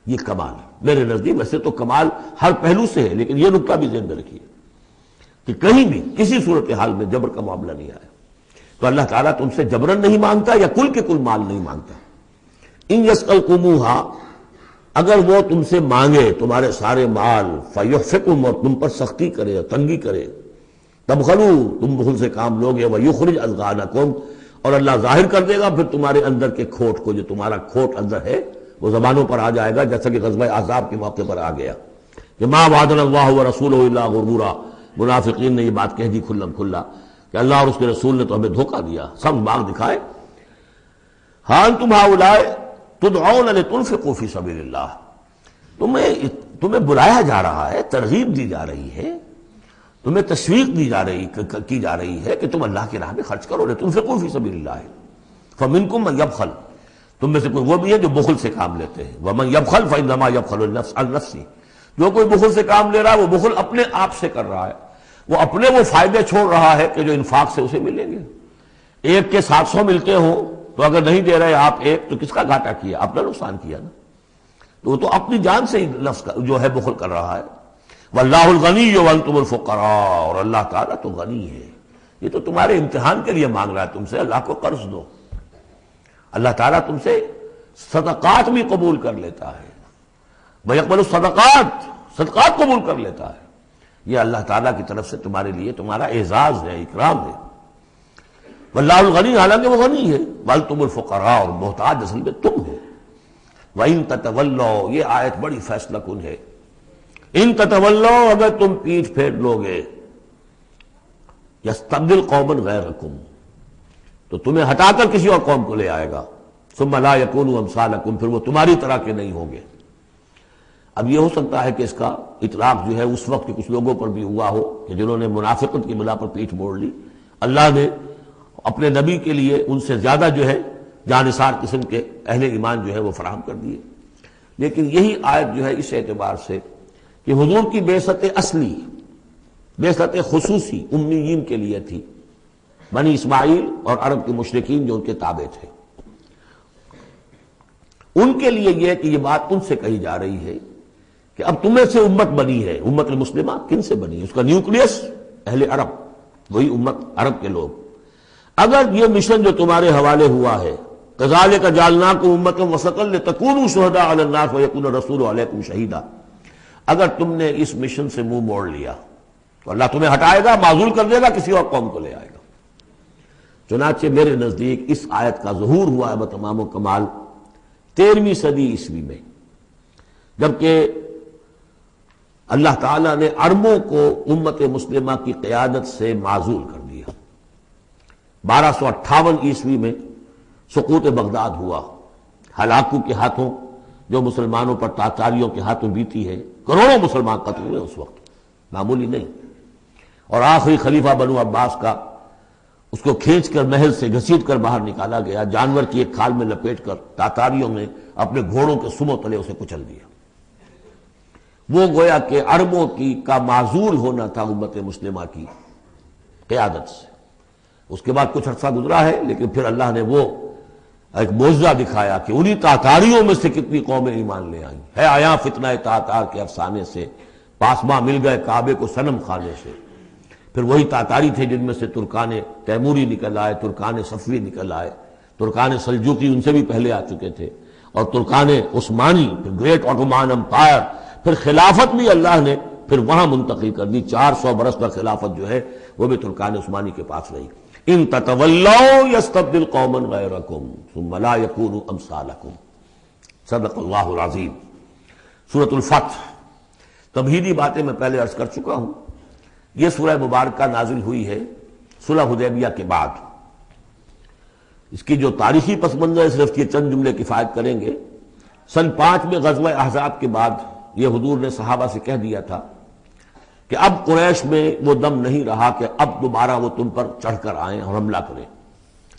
یہ کمال ہے میرے نزدیک۔ ویسے تو کمال ہر پہلو سے ہے، لیکن یہ نکتہ بھی ذہن میں رکھیے کہ کہیں بھی کسی صورتحال میں جبر کا معاملہ نہیں آیا، تو اللہ تعالیٰ تم سے جبرن نہیں مانگتا یا کل کے کل مال نہیں مانگتا۔ ان یسألکموہا، اگر وہ تم سے مانگے تمہارے سارے مال، فیحفکم، اور تم پر سختی کرے، تنگی کرے، تبخلوا، تم بخل سے کام لوگے، ویخرج اضغانکم، اور اللہ ظاہر کر دے گا پھر تمہارے اندر کے کھوٹ کو، جو تمہارا کھوٹ اندر ہے وہ زبانوں پر آ جائے گا، جیسا کہ غزوہ احزاب کے موقع پر آ گیا کہ ما وعدنا اللہ ورسولہ الا غرورا، منافقین نے یہ بات کہہ دی کھلم کھلا کہ اللہ اور اس کے رسول نے تو ہمیں دھوکہ دیا، سب باغ دکھائے، ہاں تم ہؤلاء تدعون لتنفقوا فی سبیل اللہ، تمہیں بلایا جا رہا ہے، ترغیب دی جا رہی ہے، تمہیں تشویق دی جا رہی ہے کہ تم اللہ کی راہ میں خرچ کرو، لتنفقوا فی سبیل اللہ، فمنکم من یبخل، تم میں سے کوئی وہ بھی ہے جو بخل سے کام لیتے ہیں، ومن یبخل فانما یبخل عن نفسہ، جو کوئی بخل سے کام لے رہا ہے وہ بخل اپنے آپ سے کر رہا ہے، وہ اپنے وہ فائدے چھوڑ رہا ہے کہ جو انفاق سے اسے ملیں گے۔ ایک کے 700 ملتے ہوں تو اگر نہیں دے رہے آپ ایک تو کس کا گھاٹا کیا؟ اپنا نقصان کیا نا، تو وہ تو اپنی جان سے ہی لفظ جو ہے بخل کر رہا ہے۔ واللہ الغنی وانتم الفقراء، اور اللہ تعالیٰ تو غنی ہے، یہ تو تمہارے امتحان کے لیے مانگ رہا ہے تم سے، اللہ کو قرض دو۔ اللہ تعالیٰ تم سے صدقات بھی قبول کر لیتا ہے، وَيَقْبَلُ الصَّدَقَاتِ، صدقات قبول کر لیتا ہے، یہ اللہ تعالیٰ کی طرف سے تمہارے لیے تمہارا اعزاز ہے، اکرام ہے۔ واللہ الغنی، حالانکہ وہ غنی ہے، وانتم الفقراء، اور محتاج اصل میں تم ہو۔ وَإِن تَتَوَلَّوْا، یہ آیت بڑی فیصلہ کن ہے، ان تتولوا، اگر تم پیٹھ پھیر لوگے، یستبدل قوما غیرکم، تو تمہیں ہٹا کر کسی اور قوم کو لے آئے گا، ثم لا یکونوا امثالکم، پھر وہ تمہاری طرح کے نہیں ہوں گے۔ اب یہ ہو سکتا ہے کہ اس کا اطلاق جو ہے اس وقت کے کچھ لوگوں پر بھی ہوا ہو کہ جنہوں نے منافقت کی بنا پر پیٹھ موڑ لی، اللہ نے اپنے نبی کے لیے ان سے زیادہ جو ہے جانثار قسم کے اہل ایمان جو ہے وہ فراہم کر دیے۔ لیکن یہی آیت جو ہے اس اعتبار سے کہ حضور کی بعثت اصلی، بعثت خصوصی امیین کے لیے تھی، بنی اسماعیل اور عرب کے مشرکین جو ان کے تابع تھے، ان کے لیے یہ کہ یہ بات ان سے کہی جا رہی ہے کہ اب تمہیں سے امت بنی ہے، امت المسلمہ کن سے بنی ہے؟ اس کا نیوکلیس اہل عرب، وہی امت عرب کے لوگ۔ اگر یہ مشن جو تمہارے حوالے ہوا ہے، کذالک جعلناکم امۃ وسطا لتکونوا شہداء علی الناس ویکون الرسول علیکم شہیدا، اگر تم نے اس مشن سے منہ موڑ لیا تو اللہ تمہیں ہٹائے گا، معزول کر دے گا، کسی اور قوم کو لے آئے گا۔ چنانچہ میرے نزدیک اس آیت کا ظہور ہوا ہے بتمام و کمال 13ویں صدی عیسوی میں، جبکہ اللہ تعالیٰ نے عربوں کو امت مسلمہ کی قیادت سے معزول کر دیا۔ 1258 عیسوی میں سقوط بغداد ہوا، ہلاکو کے ہاتھوں جو مسلمانوں پر تاتاریوں کے ہاتھوں بیتی ہے، کروڑوں مسلمان قتل ہوئے اس وقت، معمولی نہیں۔ اور آخری خلیفہ بنو عباس کا اس کو کھینچ کر محل سے گھسیٹ کر باہر نکالا گیا، جانور کی ایک کھال میں لپیٹ کر تاتاریوں نے اپنے گھوڑوں کے سموں تلے اسے کچل دیا۔ وہ گویا کہ عربوں کا معزول ہونا تھا امت مسلمہ کی قیادت سے۔ اس کے بعد کچھ عرصہ گزرا ہے، لیکن پھر اللہ نے وہ ایک معجزہ دکھایا کہ انہی تاتاریوں میں سے کتنی قومیں ایمان لے آئیں۔ ہے آیا فتنہ تاتار کے افسانے سے، پاسباں مل گئے کعبے کو صنم خانے سے۔ پھر وہی تاتاری تھے جن میں سے ترکان تیموری نکل آئے، ترکان صفوی نکل آئے، ترکان سلجوقی ان سے بھی پہلے آ چکے تھے، اور ترکان عثمانی، پھر گریٹ آٹومان امپائر، پھر خلافت بھی اللہ نے پھر وہاں منتقل کر دی۔ 400 برس تک خلافت جو ہے وہ بھی ترکان عثمانی کے پاس رہی۔ ان تتولوا یستبدل قوما غیرکم ثم لا یکونوا امثالکم، صدق اللہ العظیم۔ سورۃ الفتح، تمہیدی باتیں میں پہلے عرض کر چکا ہوں۔ یہ سورہ مبارکہ نازل ہوئی ہے صلح حدیبیہ کے بعد۔ اس کی جو تاریخی پس منظر ہے صرف یہ چند جملے کفایت کریں گے۔ سن 5 میں غزوہ احزاب کے بعد یہ حضور نے صحابہ سے کہہ دیا تھا کہ اب قریش میں وہ دم نہیں رہا کہ اب دوبارہ وہ تم پر چڑھ کر آئیں اور حملہ کریں۔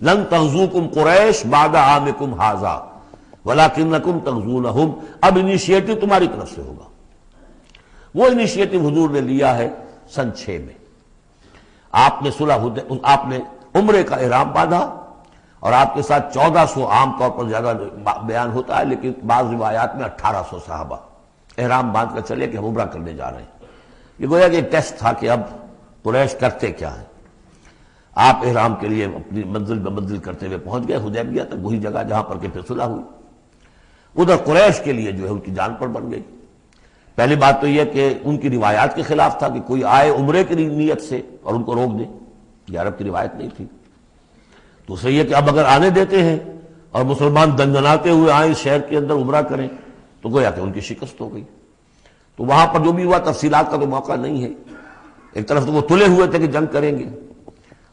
لن تغزوکم قریش بعد عامکم ھذا ولکنکم تغزونہم، اب انیشیٹو تمہاری طرف سے ہوگا۔ وہ انیشیٹو حضور نے لیا ہے سن 6 میں۔ آپ نے عمرے کا احرام باندھا، اور آپ کے ساتھ 1400، عام طور پر زیادہ بیان ہوتا ہے لیکن بعض روایات میں 1800 صحابہ احرام باندھ کر چلے کہ ہم عمرہ کرنے جا رہے ہیں۔ یہ گویا کہ ایک ٹیسٹ تھا کہ اب قریش کرتے کیا ہے۔ آپ احرام کے لیے اپنی منزل بہ منزل کرتے ہوئے پہنچ گئے حدیبیہ تک، وہی جگہ جہاں پر کہ پھر صلح ہوئی۔ ادھر قریش کے لیے جو ہے ان کی جان پر بن گئی۔ پہلی بات تو یہ کہ ان کی روایات کے خلاف تھا کہ کوئی آئے عمرے کی نیت سے اور ان کو روک دے، یہ عرب کی روایت نہیں تھی۔ دوسرا یہ کہ اب اگر آنے دیتے ہیں اور مسلمان دنگناتے ہوئے آئیں اس شہر کے اندر عمرہ کریں تو گویا کہ ان کی شکست ہو گئی۔ تو وہاں پر جو بھی ہوا تفصیلات کا تو موقع نہیں ہے۔ ایک طرف تو وہ تلے ہوئے تھے کہ جنگ کریں گے،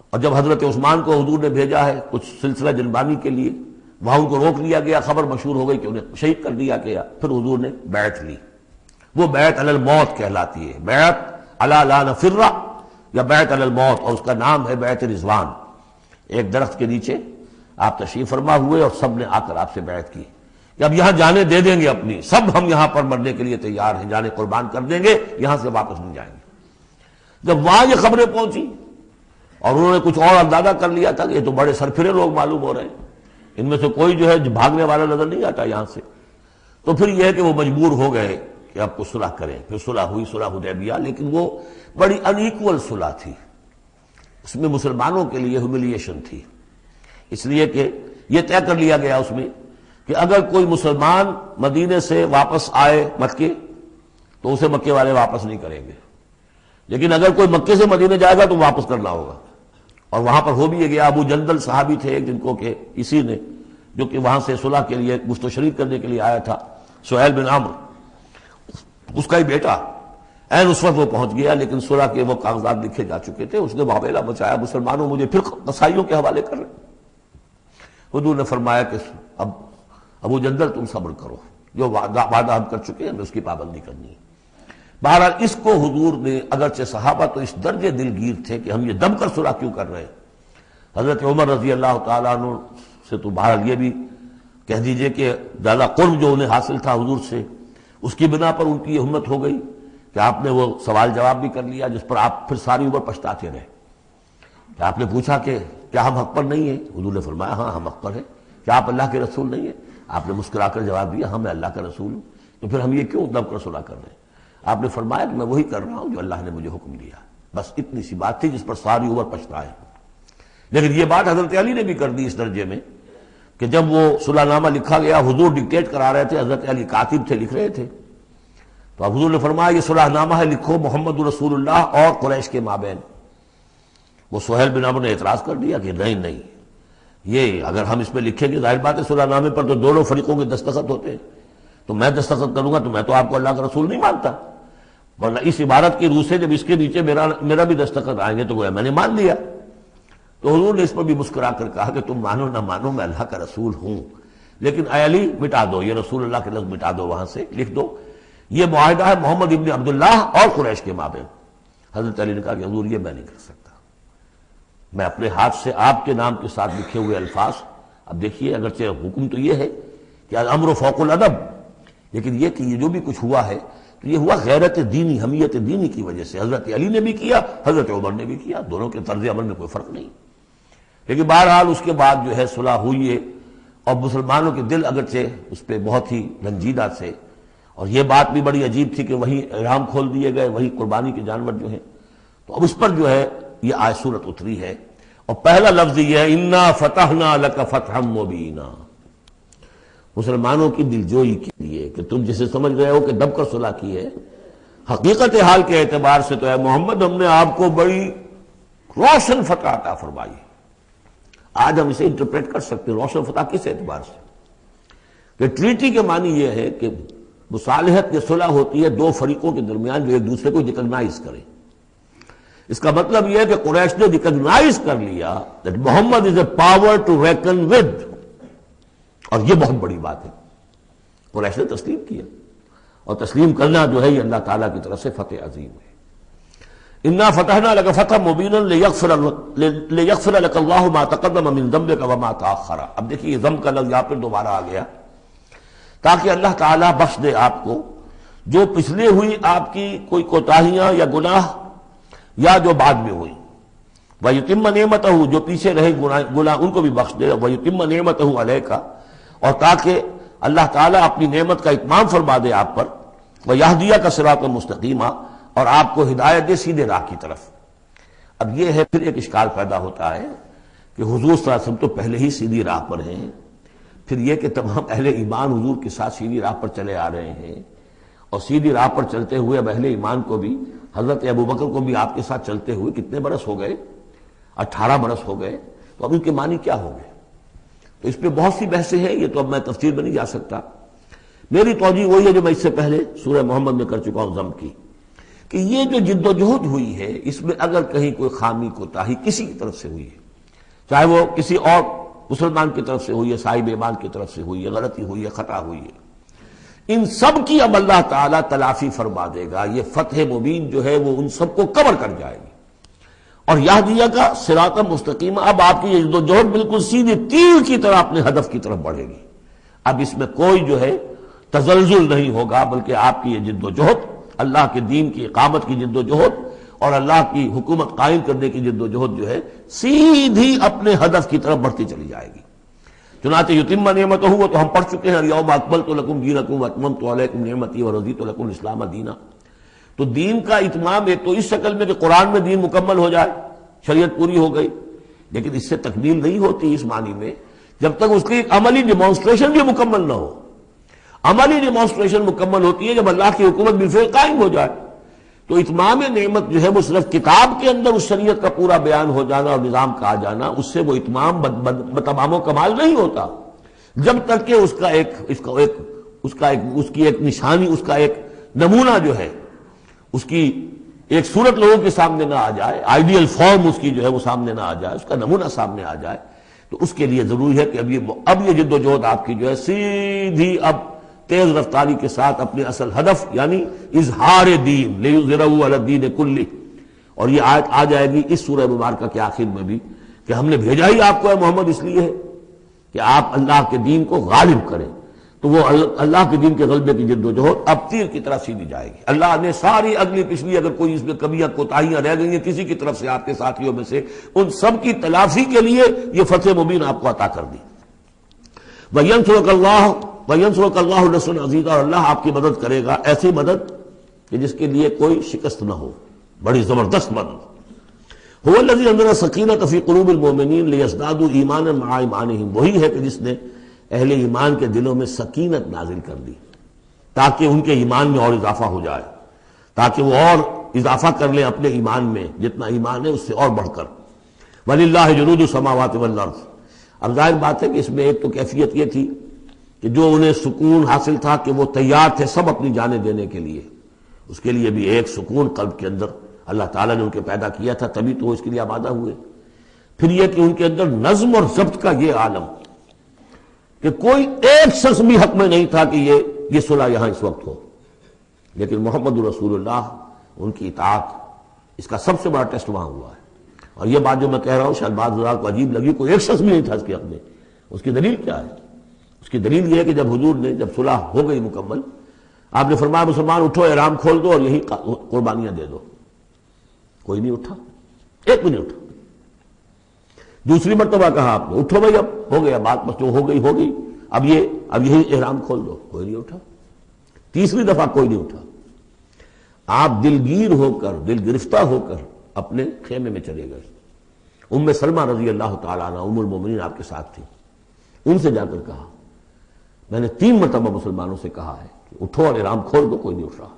اور جب حضرت عثمان کو حضور نے بھیجا ہے کچھ سلسلہ جنبانی کے لیے وہاں ان کو روک لیا گیا، خبر مشہور ہو گئی کہ انہیں شہید کر دیا گیا۔ پھر حضور نے بیعت لی، وہ بیعت علی الموت کہلاتی ہے، بیعت علی لا نفر یا بیعت علی الموت، اور اس کا نام ہے بیعت رضوان۔ ایک درخت کے نیچے آپ تشریف فرما ہوئے اور سب نے آ کر آپ سے بیعت کی کہ اب یہاں جانیں دے دیں گے اپنی، سب ہم یہاں پر مرنے کے لیے تیار ہیں، جانیں قربان کر دیں گے، یہاں سے واپس نہیں جائیں گے۔ جب وہاں یہ خبریں پہنچی اور انہوں نے کچھ اور اندازہ کر لیا تھا کہ یہ تو بڑے سرفرے لوگ معلوم ہو رہے ہیں، ان میں سے کوئی جو ہے بھاگنے والا نظر نہیں آتا یہاں سے، تو پھر یہ ہے کہ وہ مجبور ہو گئے کہ اب کو صلح کریں۔ پھر صلح ہوئی، صلح حدیبیہ، لیکن وہ بڑی ان ایکول صلح تھی، اس میں مسلمانوں کے لیے ہیوملیشن تھی، اس لیے کہ یہ طے کر لیا گیا اس میں کہ اگر کوئی مسلمان مدینے سے واپس آئے مکے تو اسے مکے والے واپس نہیں کریں گے، لیکن اگر کوئی مکے سے مدینے جائے گا تو واپس کرنا ہوگا۔ اور وہاں پر ہو بھی گیا، ابو جندل صحابی تھے جن کو کہ اسی نے، جو کہ وہاں سے صلح کے لیے گفت و شریف کرنے کے لیے آیا تھا، سہیل بن عمرو، اس کا ہی بیٹا، عین اس وقت وہ پہنچ گیا، لیکن صلح کے وہ کاغذات لکھے جا چکے تھے، اس نے معاملہ بچایا، مسلمانوں مجھے پھر قصائیوں کے حوالے کر رہے۔ حضور نے فرمایا کہ اب ابو جندل تم صبر کرو، جو وعدہ ہم کر چکے ہیں اس کی پابندی کرنی ہے۔ بہرحال اس کو حضور نے، اگرچہ صحابہ تو اس درجے دلگیر تھے کہ ہم یہ دم کر صلح کیوں کر رہے ہیں، حضرت عمر رضی اللہ تعالیٰ عنہ سے تو بہرحال یہ بھی کہہ دیجئے کہ زیادہ قرب جو انہیں حاصل تھا حضور سے، اس کی بنا پر ان کی یہ ہمت ہو گئی کہ آپ نے وہ سوال جواب بھی کر لیا جس پر آپ پھر ساری عمر پچھتاتے رہے۔ کہ آپ نے پوچھا کہ کیا ہم حق پر نہیں ہیں؟ حضور نے فرمایا ہاں ہم حق پر ہیں۔ کیا آپ اللہ کے رسول نہیں ہیں؟ آپ نے مسکرا کر جواب دیا ہاں میں اللہ کا رسول ہوں۔ تو پھر ہم یہ کیوں دم کر صلح کر رہے ہیں؟ آپ نے فرمایا کہ میں وہی کر رہا ہوں جو اللہ نے مجھے حکم دیا۔ بس اتنی سی بات تھی جس پر ساری عمر پچھتائے۔ لیکن یہ بات حضرت علی نے بھی کر دی اس درجے میں کہ جب وہ صلح نامہ لکھا گیا، حضور ڈکٹیٹ کرا رہے تھے، حضرت علی کاتب تھے، لکھ رہے تھے، تو اب حضور نے فرمایا یہ صلح نامہ ہے، لکھو محمد رسول اللہ اور قریش کے مابین۔ وہ سہیل بن عمرو نے اعتراض کر دیا کہ نہیں، یہ اگر ہم اس میں لکھیں گے ظاہر بات ہے صلح نامے پر تو دونوں فریقوں کے دستخط ہوتے ہیں، تو میں دستخط کروں گا تو میں تو آپ کو اللہ کا رسول نہیں مانتا، ورنہ اس عبارت کی روح سے جب اس کے نیچے میرا بھی دستخط آئیں گے تو گویا میں نے مان لیا۔ تو حضور نے اس پر بھی مسکرا کر کہا کہ تم مانو نہ مانو میں اللہ کا رسول ہوں، لیکن اے علی مٹا دو یہ رسول اللہ کے لفظ، مٹا دو وہاں سے، لکھ دو یہ معاہدہ ہے محمد ابن عبداللہ اور قریش کے مابین۔ حضرت علی نے کہا کہ حضور یہ میں نہیں کر سکتا، میں اپنے ہاتھ سے آپ کے نام کے ساتھ لکھے ہوئے الفاظ، اب دیکھیے اگرچہ حکم تو یہ ہے کہ الامر فوق الادب، لیکن یہ کہ یہ جو بھی کچھ ہوا ہے تو یہ ہوا غیرت دینی، حمیت دینی کی وجہ سے۔ حضرت علی نے بھی کیا، حضرت عمر نے بھی کیا، دونوں کے طرز عمل میں کوئی فرق نہیں۔ لیکن بہرحال اس کے بعد جو ہے صلح ہوئی ہے، اور مسلمانوں کے دل اگرچہ اس پہ بہت ہی رنجیدہ تھے، اور یہ بات بھی بڑی عجیب تھی کہ وہی احرام کھول دیے گئے، وہی قربانی کے جانور جو ہیں، تو اب اس پر جو ہے یہ آیت سورت اتری ہے، اور پہلا لفظ یہ ہے انا فتحنا لک فتحا مبینا، مسلمانوں کی دلجوئی کے لیے کہ تم جسے سمجھ رہے ہو کہ دب کر صلح کی ہے، حقیقت حال کے اعتبار سے تو ہے محمد ہم نے آپ کو بڑی روشن فتح عطا فرمائی۔ آج ہم اسے انٹرپریٹ کر سکتے ہیں روشن فتح کس اعتبار سے کہ ٹریٹی کے معنی یہ ہے کہ مصالحت یا صلح ہوتی ہے دو فریقوں کے درمیان جو ایک دوسرے کو ریکگنائز کریں۔ اس کا مطلب یہ ہے کہ قریش نے ریکگنائز کر لیا that Muhammad is a power to reckon with، اور یہ بہت بڑی بات ہے، قریش نے تسلیم کیا، اور تسلیم کرنا جو ہے یہ اللہ تعالیٰ کی طرف سے فتح عظیم ہے۔ انا فتحنا لك فتحا مبینا لیغفر لك اللہ ما تقدم من ذنبك وما تاخر۔ اب دیکھیے ذنب کا لفظ یہاں پر دوبارہ آ گیا تاکہ اللہ تعالیٰ بخش دے آپ کو جو پچھلے ہوئی آپ کی کوئی کوتاہیاں یا گناہ یا جو بعد میں ہوئی، وَيُتِمَّ نِعْمَتَهُ جو پیچھے رہے گناہ ان کو بھی بخش دے، وَيُتِمَّ نِعْمَتَهُ عَلَيْكَ اور تاکہ اللہ تعالیٰ اپنی نعمت کا اتمام فرما دے آپ پر، وَيَهْدِيَكَ صِرَاطًا مُسْتَقِيمًا اور آپ کو ہدایت دے سیدھے راہ کی طرف۔ اب یہ ہے پھر ایک اشکال پیدا ہوتا ہے کہ حضور صلی اللہ علیہ وسلم تو پہلے ہی سیدھی راہ پر ہیں، پھر یہ کہ تمام اہل ایمان حضور کے ساتھ سیدھی راہ پر چلے آ رہے ہیں، اور سیدھی راہ پر چلتے ہوئے اب اہل ایمان کو بھی، حضرت ابوبکر کو بھی آپ کے ساتھ چلتے ہوئے کتنے برس ہو گئے؟ 18 برس ہو گئے، تو اب ان کے معنی کیا ہو گئے؟ تو اس پہ بہت سی بحثیں ہیں، یہ تو اب میں تفصیل میں نہیں جا سکتا۔ میری توجہ وہی ہے جو میں اس سے پہلے سورہ محمد میں کر چکا ہوں ضم کی، کہ یہ جو جد و جہد ہوئی ہے اس میں اگر کہیں کوئی خامی کوتاہی کسی کی طرف سے ہوئی ہے، چاہے وہ کسی اور مسلمان کی طرف سے ہوئی ہے، صاحب ایمان کی طرف سے ہوئی ہے، غلطی ہوئی ہے، خطا ہوئی ہے، ان سب کی اب اللہ تعالیٰ تلافی فرما دے گا. یہ فتح مبین جو ہے وہ ان سب کو کور کر جائے گی. اور یہدیہ کا صراط مستقیم، اب آپ کی یہ جدوجہد بالکل سیدھے تیر کی طرح اپنے ہدف کی طرف بڑھے گی. اب اس میں کوئی جو ہے تزلزل نہیں ہوگا، بلکہ آپ کی یہ جدوجہد، اللہ کے دین کی اقامت کی جدوجہد اور اللہ کی حکومت قائم کرنے کی جدوجہد جو ہے سیدھی اپنے ہدف کی طرف بڑھتی چلی جائے گی. چنانچہ یتم نعمتہ، وہ تو ہم پڑھ چکے ہیں، الیوم اکملت لکم دینکم واتممت علیکم نعمتی ورضیت لکم الاسلام دینا. تو دین کا اتمام ایک تو اس شکل میں کہ قرآن میں دین مکمل ہو جائے، شریعت پوری ہو گئی، لیکن اس سے تکمیل نہیں ہوتی اس معنی میں جب تک اس کی ایک عملی ڈیمانسٹریشن بھی مکمل نہ ہو. عملی ڈیمانسٹریشن مکمل ہوتی ہے جب اللہ کی حکومت بالفعل قائم ہو جائے. تو اتمام نعمت جو ہے وہ صرف کتاب کے اندر اس شریعت کا پورا بیان ہو جانا اور نظام کا آ جانا، اس سے وہ اتمام بتمام و کمال نہیں ہوتا جب تک کہ اس کی ایک نشانی، اس کا ایک نمونہ جو ہے، اس کی ایک صورت لوگوں کے سامنے نہ آ جائے، آئیڈیل فارم اس کی جو ہے وہ سامنے نہ آ جائے، اس کا نمونہ سامنے آ جائے. تو اس کے لیے ضروری ہے کہ اب یہ جدوجہد آپ کی جو ہے سیدھی اب تیز رفتاری کے ساتھ اپنے اصل ہدف یعنی اظہار دین، لیظہرہ علی الدین کلہ. اور یہ آیت آ جائے گی اس سورہ مبارکہ کے آخر میں بھی کہ ہم نے بھیجا ہی آپ کو اے محمد اس لیے ہے کہ آپ اللہ کے دین کو غالب کریں. تو وہ اللہ کے دین کے غلبے کی جدوجہد اب تیر کی طرف سیدھی جائے گی. اللہ نے ساری اگلی پچھلی اگر کوئی اس میں کمیاں کوتاہیاں رہ گئی ہیں کسی کی طرف سے آپ کے ساتھیوں میں سے، ان سب کی تلافی کے لیے یہ فتح مبین آپ کو عطا کر دی. وَيَنْصُرَكَ اللَّهُ نَصْرًا عَزِيزًا، اور اللہ آپ کی مدد کرے گا ایسی مدد کہ جس کے لیے کوئی شکست نہ ہو، بڑی زبردست مدد. هُوَ الَّذِي أَنزَلَ السَّكِينَةَ فِي قُلُوبِ الْمُؤْمِنِينَ لِيَزْدَادُوا إِيمَانًا مَعَ إِيمَانِهِمْ، وہی ہے کہ جس نے اہل ایمان کے دلوں میں سکینت نازل کر دی تاکہ ان کے ایمان میں اور اضافہ ہو جائے، تاکہ وہ اور اضافہ کر لیں اپنے ایمان میں، جتنا ایمان ہے اس سے اور بڑھ کر. وَلِلَّهِ جُنُودُ السَّمَاوَاتِ وَالْأَرْضِ. اب ظاہر بات ہے کہ اس میں ایک تو کیفیت یہ تھی کہ جو انہیں سکون حاصل تھا کہ وہ تیار تھے سب اپنی جانیں دینے کے لیے، اس کے لیے بھی ایک سکون قلب کے اندر اللہ تعالیٰ نے ان کے پیدا کیا تھا، تبھی تو وہ اس کے لیے آمادہ ہوئے. پھر یہ کہ ان کے اندر نظم اور ضبط کا یہ عالم کہ کوئی ایک شخص بھی حق میں نہیں تھا کہ یہ صلح یہاں اس وقت ہو. لیکن محمد رسول اللہ، ان کی اطاعت، اس کا سب سے بڑا ٹیسٹ وہاں ہوا ہے. اور یہ بات جو میں کہہ رہا ہوں شاید بعض حضرات کو عجیب لگی، کوئی ایک شخص بھی نہیں تھا اس کے حق میں. اس کی دلیل کیا ہے؟ اس کی دلیل یہ ہے کہ جب حضور نے جب صلح ہو گئی مکمل، آپ نے فرمایا مسلمان اٹھو، احرام کھول دو اور یہی قربانیاں دے دو. کوئی نہیں اٹھا، ایک بھی نہیں اٹھا. دوسری مرتبہ کہا آپ نے اٹھو بھائی، اب ہو گیا بات، بس جو ہو گئی ہو گئی، اب یہی احرام کھول دو. کوئی نہیں اٹھا. تیسری دفعہ کوئی نہیں اٹھا. آپ دلگیر ہو کر، دل گرفتہ ہو کر اپنے خیمے میں چلے گئے. ام سلمہ رضی اللہ تعالیٰ عنہ ام المومنین آپ کے ساتھ تھی. ان سے جا کر کہا میں نے 3 مرتبہ مسلمانوں سے کہا ہے کہ اٹھو اور احرام کھول دو، کوئی نہیں اٹھ رہا.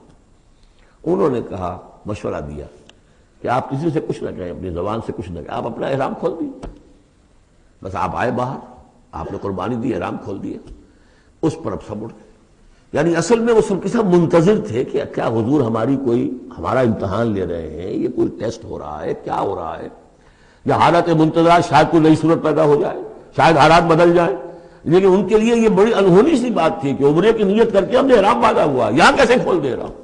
انہوں نے کہا، مشورہ دیا کہ آپ کسی سے کچھ نہ کہیں، اپنی زبان سے کچھ نہ کہیں، آپ اپنا احرام کھول دیے. بس آپ آئے باہر، آپ نے قربانی دی، احرام کھول دیا. اس پر اب سب اٹھ گئے. یعنی اصل میں وہ سب کے سب منتظر تھے کہ کیا حضور ہمارا امتحان لے رہے ہیں، یہ کوئی ٹیسٹ ہو رہا ہے، کیا ہو رہا ہے، یا حالت منتظر شاید کوئی نئی صورت پیدا ہو جائے، شاید حالات بدل جائیں. لیکن ان کے لیے یہ بڑی انہونی سی بات تھی کہ عمرے کی نیت کر کے ہم نے احرام باندھا ہوا، یہاں کیسے کھول دے رہا ہوں.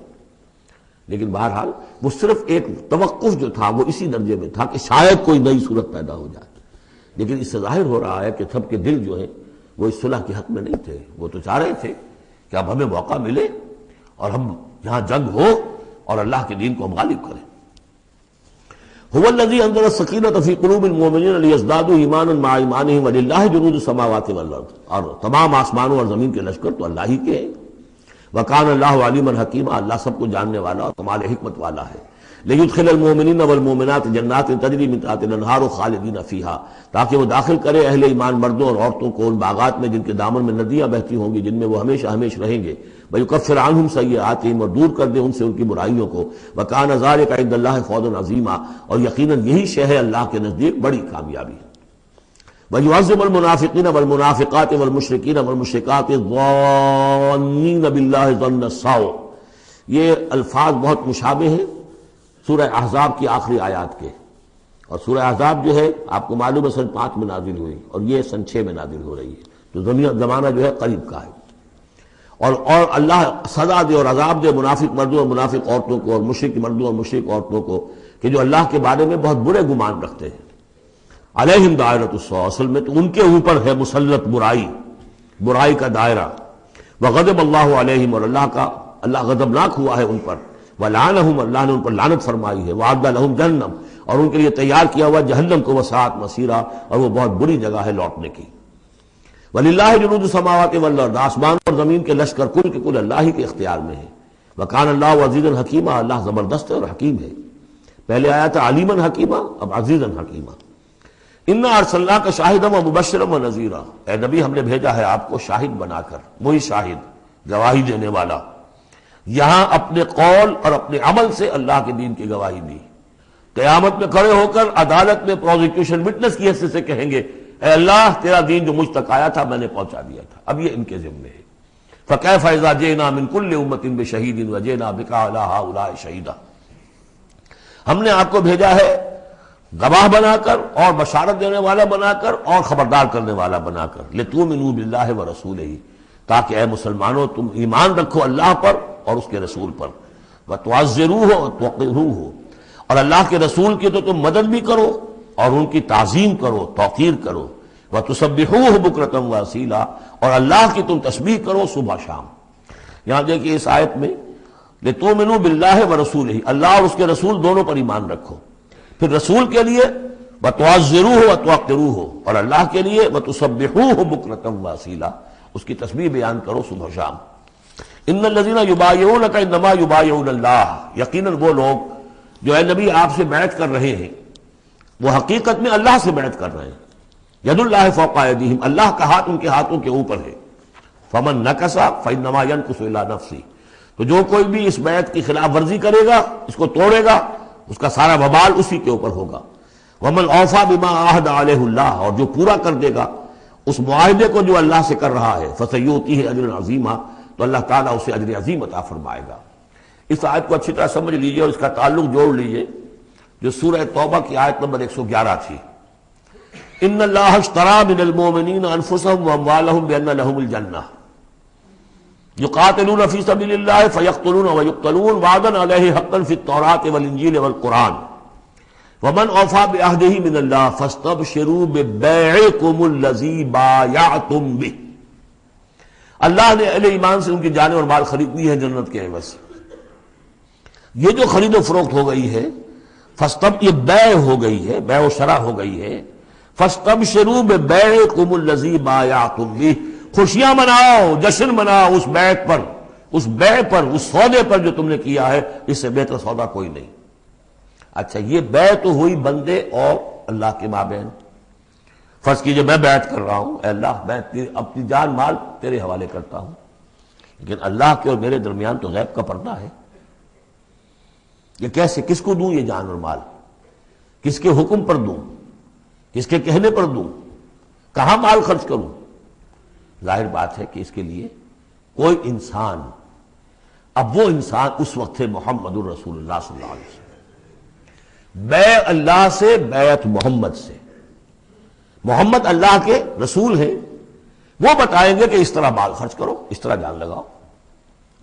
لیکن بہرحال وہ صرف ایک توقف جو تھا وہ اسی درجے میں تھا کہ شاید کوئی نئی صورت پیدا ہو جائے. لیکن اس سے ظاہر ہو رہا ہے کہ سب کے دل جو ہیں وہ اس صلح کے حق میں نہیں تھے. وہ تو چاہ رہے تھے کہ اب ہمیں موقع ملے اور ہم یہاں جنگ ہو اور اللہ کے دین کو ہم غالب کریں. هو الذي انزل السكينة في قلوب المؤمنين ليزدادوا ایمانا مع ایمانهم ولله جنود السماوات والارض. اور تمام آسمانوں اور زمین کے لشکر تو اللہ ہی کے ہیں. وكان الله عليما حكيما، اللہ سب کو جاننے والا اور کمال حکمت والا ہے. ليدخل المؤمنين والمؤمنات جنات تجري من تحتها الانهار خالدين فيها، تاکہ وہ داخل کرے اہل ایمان مردوں اور عورتوں کو ان باغات میں جن کے دامن میں ندیاں بہتی ہوں گی، جن میں وہ ہمیشہ ہمیشہ رہیں گے. ويكفر عنهم سيئاتهم، اور دور کر دے ان سے ان کی برائیوں کو. وكان ذلك عند الله فوزا عظيما، اور یقیناً یہی شے ہے اللہ کے نزدیک بڑی کامیابی. ويعذب المنافقين والمنافقات والمشركين والمشركات الظانين بالله ظن السوء. یہ الفاظ بہت مشابہ ہیں سورہ احزاب کی آخری آیات کے، اور سورہ احزاب جو ہے آپ کو معلوم ہے سن 5 میں نازل ہوئی اور یہ سن 6 میں نازل ہو رہی ہے، تو زمانہ جو ہے قریب کا ہے۔ اور اللہ سزا دے اور عذاب دے منافق مردوں اور منافق عورتوں کو، اور مشرک مردوں اور مشرک عورتوں کو، کہ جو اللہ کے بارے میں بہت برے گمان رکھتے ہیں۔ علیہم دائرۃ السوء، اصل میں تو ان کے اوپر ہے مسلط برائی کا دائرہ۔ وغضب اللہ علیہم، اور اللہ غضبناک ہوا ہے ان پر۔ ولعنہم، اللہ نے ان پر لعنت فرمائی ہے۔ وعد لہم جہنم، اور ان کے لیے تیار کیا ہوا جہنم کو، وساعت مصیرا، اور وہ بہت بری جگہ ہے لوٹنے کی۔ وللہ جنود السماوات والارض، آسمان اور زمین کے لشکر کل کے کل اللہ ہی کے اختیار میں ہے۔ وکان اللہ عزیزا حکیما، اللہ زبردست ہے اور حکیم ہے۔ پہلے آیا تھا علیما حکیما، اب عزیزا حکیما۔ انا ارسلناک شاہدا ومبشرا ونذیرا، اے نبی ہم نے بھیجا ہے آپ کو شاہد بنا کر، وہی شاہد گواہی دینے والا۔ یہاں اپنے قول اور اپنے عمل سے اللہ کے دین کی گواہی دی۔ قیامت میں کھڑے ہو کر عدالت میں پروزیکیوشن وٹنس کی حیثیت سے کہیں گے اے اللہ تیرا دین جو مجھ تک آیا تھا میں نے پہنچا دیا تھا۔ اب یہ ان کے ذمے ہے۔ فکیف اذا جئنا من کل امۃ بشہید وجئنا بک علی ہؤلاء شہیدا، ہم نے آپ کو بھیجا ہے گواہ بنا کر اور بشارت دینے والا بنا کر اور خبردار کرنے والا بنا کر، لتؤمنوا باللہ ورسولہ، تاکہ اے مسلمانوں تم ایمان رکھو اللہ پر اور اس کے رسول پر، وتعزروہ وتوقروہ، اور اللہ کے رسول کی تو تم مدد بھی کرو اور ان کی تعظیم کرو، توقیر کرو، وتسبحوہ بکرۃ واصیلا، اور اللہ کی تم تسبیح کرو صبح شام۔ یہاں دیکھیے اس آیت میں لتؤمنوا باللہ ورسولہ، اللہ اور اس کے رسول دونوں پر ایمان رکھو، پھر رسول کے لیے وتعزروہ وتوقروہ، اور اللہ کے لیے وتسبحوہ بکرۃ واصیلا، اس کی تسبیح بیان کرو صبح شام۔ ان الذین یبایعونک انما یبایعون اللہ، یقیناً وہ لوگ جو اے نبی آپ سے بیعت کر رہے ہیں وہ حقیقت میں اللہ سے بیعت کر رہے ہیں۔ ید اللہ فوق ایدیہم، اللہ کا ہاتھ ان کے ہاتھوں کے اوپر ہے۔ فمن نکث فانما ینکث الی نفسہ، تو جو کوئی بھی اس بیعت کی خلاف ورزی کرے گا، اس کو توڑے گا، اس کا سارا وبال اسی کے اوپر ہوگا۔ ومن اوفی بما عاہد علیہ اللہ، اور جو پورا کر دے گا اس معاہدے کو جو اللہ سے کر رہا ہے، فسیؤتیہ اجرا عظیما، تو اللہ تعالیٰ اسے اجر عظیم عطا فرمائے گا۔ اس آیت کو اچھی طرح سمجھ لیجئے اور اس کا تعلق جوڑ لیجئے جو سورہ توبہ کی آیت نمبر 111 تھی۔ ان اللہ اشتری من المؤمنین انفسهم واموالهم بان لهم الجنہ یقاتلون فی سبیل اللہ فیقتلون ویقتلون وعدا علیہ حقا فی التوراۃ والانجیل والقرآن ومن اوفی بعہدہ من اللہ فاستبشروا ببیعکم الذی بایعتم بہ، اللہ نے اہل ایمان سے ان کی جانیں اور مال خرید لی ہے جنت کے عوض۔ یہ جو خرید و فروخت ہو گئی ہے یہ بیع ہو گئی ہے، بیع و شرع ہو گئی ہے۔ فاستبشروا ببیعکم الذی بایعتم بہ، خوشیاں مناؤ، جشن مناؤ اس بیعت پر، اس بیع پر، اس سودے پر جو تم نے کیا ہے، اس سے بہتر سودا کوئی نہیں۔ اچھا یہ بیع تو ہوئی بندے اور اللہ کے مابین۔ فرض کیجئے میں بیعت کر رہا ہوں، اے اللہ میں اپنی جان مال تیرے حوالے کرتا ہوں، لیکن اللہ کے اور میرے درمیان تو غیب کا پردہ ہے۔ یہ کیسے، کس کو دوں یہ جان اور مال، کس کے حکم پر دوں، کس کے کہنے پر دوں، کہاں مال خرچ کروں؟ ظاہر بات ہے کہ اس کے لیے کوئی انسان، اب وہ انسان اس وقت ہے محمد الرسول اللہ صلی اللہ علیہ وسلم۔ بیع اللہ سے، بیعت محمد سے۔ محمد اللہ کے رسول ہیں، وہ بتائیں گے کہ اس طرح مال خرچ کرو، اس طرح جان لگاؤ،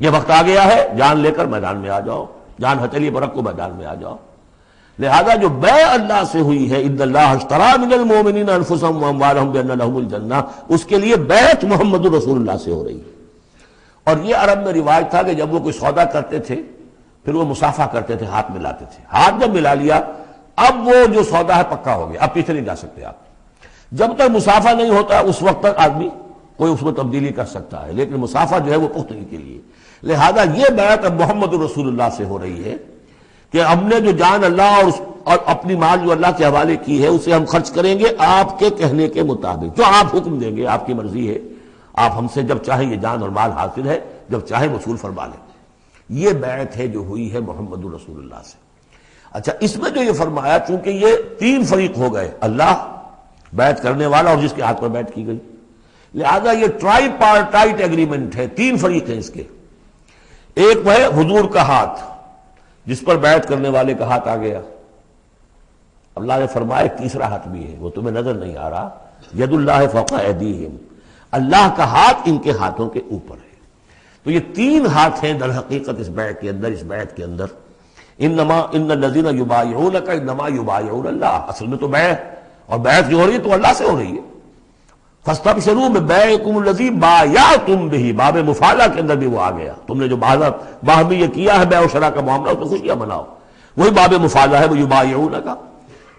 یہ وقت آ گیا ہے جان لے کر میدان میں آ جاؤ، جان ہتھیلی پر رکھو میدان میں آ جاؤ۔ لہذا جو بیع اللہ سے ہوئی ہے، ان اللہ اشتری من المؤمنین انفسهم واموالهم بان لهم الجنہ، اس کے لیے بیعت محمد رسول اللہ سے ہو رہی ہے۔ اور یہ عرب میں رواج تھا کہ جب وہ کوئی سودا کرتے تھے پھر وہ مصافحہ کرتے تھے، ہاتھ ملاتے تھے، ہاتھ جب ملا لیا اب وہ جو سودا ہے پکا ہو گیا، اب پیچھے نہیں جا سکتے آپ۔ جب تک مصافحہ نہیں ہوتا اس وقت تک آدمی کوئی اس میں تبدیلی کر سکتا ہے، لیکن مصافحہ جو ہے وہ پختگی کے لیے۔ لہذا یہ بیعت اب محمد رسول اللہ سے ہو رہی ہے کہ ہم نے جو جان اللہ اور اپنی مال جو اللہ کے حوالے کی ہے اسے ہم خرچ کریں گے آپ کے کہنے کے مطابق، جو آپ حکم دیں گے، آپ کی مرضی ہے، آپ ہم سے جب چاہیں یہ جان اور مال حاصل ہے، جب چاہیں وصول فرما لیں۔ یہ بیعت ہے جو ہوئی ہے محمد رسول اللہ سے۔ اچھا اس میں جو یہ فرمایا، چونکہ یہ تین فریق ہو گئے، اللہ، بیعت کرنے والا اور جس کے ہاتھ پر بیعت کی گئی، لہذا یہ ٹرائی پارٹائٹ ایگریمنٹ ہے، تین فریق ہیں اس کے۔ ایک وہ ہے حضور کا ہاتھ، جس پر بیعت کرنے والے کا ہاتھ آ گیا، اللہ نے فرمایا ایک تیسرا ہاتھ بھی ہے، وہ تمہیں نظر نہیں آ رہا، ید اللہ فوق ایدیہم، اللہ کا ہاتھ ان کے ہاتھوں کے اوپر ہے۔ تو یہ تین ہاتھ ہیں در حقیقت اس بیعت کے اندر، اس بیعت کے اندر۔ انما ان الذین یبایعونک انما یبایعون اللہ، اصل میں تو بیعت، اور بیعت جو ہو رہی ہے تو اللہ سے ہو رہی ہے۔ فاستبشروا ببیعکم الذی بایعتم بہ، باب مفاعلہ کے اندر بھی وہ آ گیا، تم نے جو باہمی یہ کیا ہے بیع و شراء کا معاملہ، اس میں خوشیاں مناؤ، وہی باب مفاعلہ ہے، وہ یبایعونک،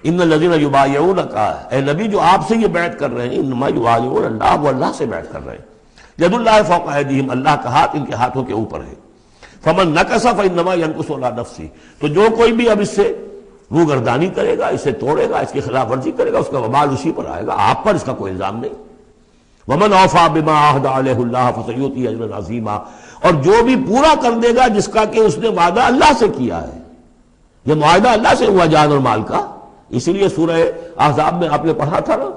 ان الذین یبایعونک، اے نبی جو آپ سے یہ بیعت کر رہے ہیں، انما یبایعون اللہ، وہ اللہ سے بیعت کر رہے ہیں۔ ید اللہ فوق ایدیہم، اللہ کا ہاتھ ان کے ہاتھوں کے اوپر ہے۔ فمن نکث فانما ینکث علی نفسہ، تو جو کوئی بھی اب اس سے روگردانی کرے گا، اسے توڑے گا، اس کی خلاف ورزی کرے گا، اس کا وبال اسی پر آئے گا، آپ پر اس کا کوئی الزام نہیں۔ ومن اوفی بما عہد علیہ اللہ فسیؤتی اجرا عظیما، اور جو بھی پورا کر دے گا جس کا کہ اس نے وعدہ اللہ سے کیا ہے، یہ معاہدہ اللہ سے ہوا جان اور مال کا، اسی لیے سورہ احزاب میں آپ نے پڑھا تھا نا،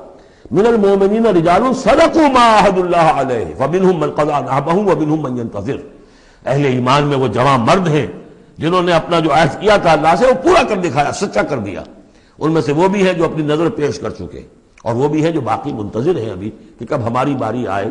من المؤمنین رجال صدقوا ما عہدوا اللہ علیہ فمنہم من قضی نحبہ ومنہم من ینتظر، اہل ایمان میں وہ جوان مرد ہیں جنہوں نے اپنا جو عہد کیا تھا اللہ سے وہ پورا کر دکھایا، سچا کر دیا، ان میں سے وہ بھی ہیں جو اپنی نظر پیش کر چکے، اور وہ بھی ہیں جو باقی منتظر ہیں ابھی کہ کب ہماری باری آئے۔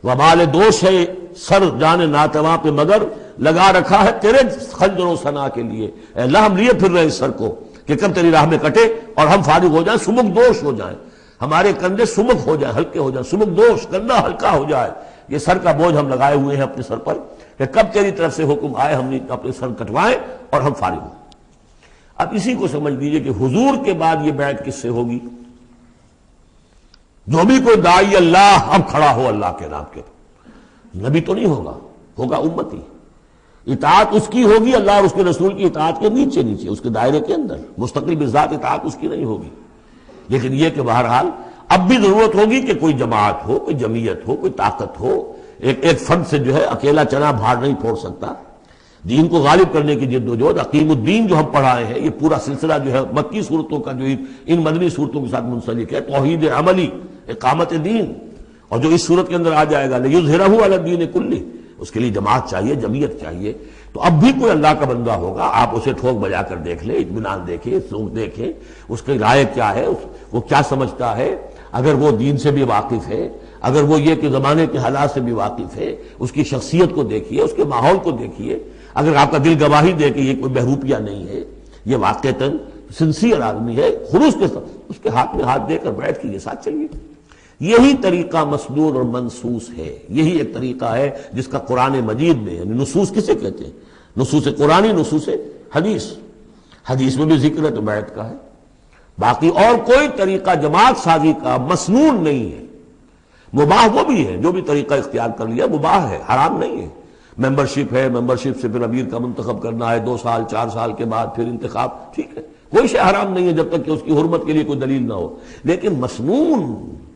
وبال دوش ہے سر جان ناتواں پہ مگر لگا رکھا ہے تیرے خنجر و ثنا کے لیے، اے اللہ ہم لیے پھر رہے اس سر کو کہ کب تیری راہ میں کٹے اور ہم فارغ ہو جائیں، سمک دوش ہو جائیں، ہمارے کندھے سمک ہو جائیں، ہلکے ہو جائیں، سمک دوش، کندھا ہلکا ہو جائے، یہ سر کا بوجھ ہم لگائے ہوئے ہیں اپنے سر پر کہ کب تیری طرف سے حکم آئے ہم نے اپنے سر کٹوائیں اور ہم فارغ ہوں۔ اب اسی کو سمجھ لیجئے کہ حضور کے بعد یہ بیعت کس سے ہوگی؟ جو بھی کوئی داعی اللہ اب کھڑا ہو اللہ کے نام کے، نبی تو نہیں ہوگا، ہوگا امتی، اطاعت اس کی ہوگی، اللہ اور اس کے رسول کی اطاعت کے نیچے نیچے، اس کے دائرے کے اندر، مستقل بذات اطاعت اس کی نہیں ہوگی۔ لیکن یہ کہ بہرحال اب بھی ضرورت ہوگی کہ کوئی جماعت ہو، کوئی جمعیت ہو، کوئی طاقت ہو، ایک فرد سے جو ہے اکیلا چنا بھاڑ نہیں پھوڑ سکتا، دین کو غالب کرنے کی جد و جہد، عقیم الدین جو ہم پڑھائے ہیں، یہ پورا سلسلہ جو ہے مکی صورتوں کا جو ان مدنی صورتوں کے ساتھ منسلک ہے، توحید عملی، اقامت دین، اور جو اس صورت کے اندر آ جائے گا لِیُظْہِرَہُ عَلَى الدِّینِ کُلِّہ، اس کے لیے جماعت چاہیے، جمعیت چاہیے۔ تو اب بھی کوئی اللہ کا بندہ ہوگا، آپ اسے ٹھوک بجا کر دیکھ لیں، اطمینان دیکھیں، سوچ دیکھیں، اس کی رائے کیا ہے، وہ کیا سمجھتا ہے، اگر وہ دین سے بھی واقف ہے، اگر وہ یہ کہ زمانے کے حالات سے بھی واقف ہے، اس کی شخصیت کو دیکھیے، اس کے ماحول کو دیکھیے، اگر آپ کا دل گواہی دے کہ یہ کوئی بہروپیہ نہیں ہے، یہ واقعتاً سنسیئر آدمی ہے، خلوص کے ساتھ اس کے ہاتھ میں ہاتھ دے کر بیٹھ کے یہ ساتھ چلیے۔ یہی طریقہ مسنون اور منصوص ہے، یہی ایک طریقہ ہے جس کا قرآن مجید میں، یعنی نصوص کسے کہتے ہیں؟ نصوص قرآنی، نصوص حدیث، حدیث میں بھی ذکر ہے تو بیعت کا ہے، باقی اور کوئی طریقہ جماعت سازی کا مسنون نہیں ہے۔ مباح وہ بھی ہے، جو بھی طریقہ اختیار کر لیا مباح ہے، حرام نہیں ہے۔ ممبرشپ ہے، ممبرشپ سے پھر امیر کا منتخب کرنا ہے، 2 سال 4 سال کے بعد پھر انتخاب، ٹھیک ہے، کوئی شے حرام نہیں ہے جب تک کہ اس کی حرمت کے لیے کوئی دلیل نہ ہو۔ لیکن مسنون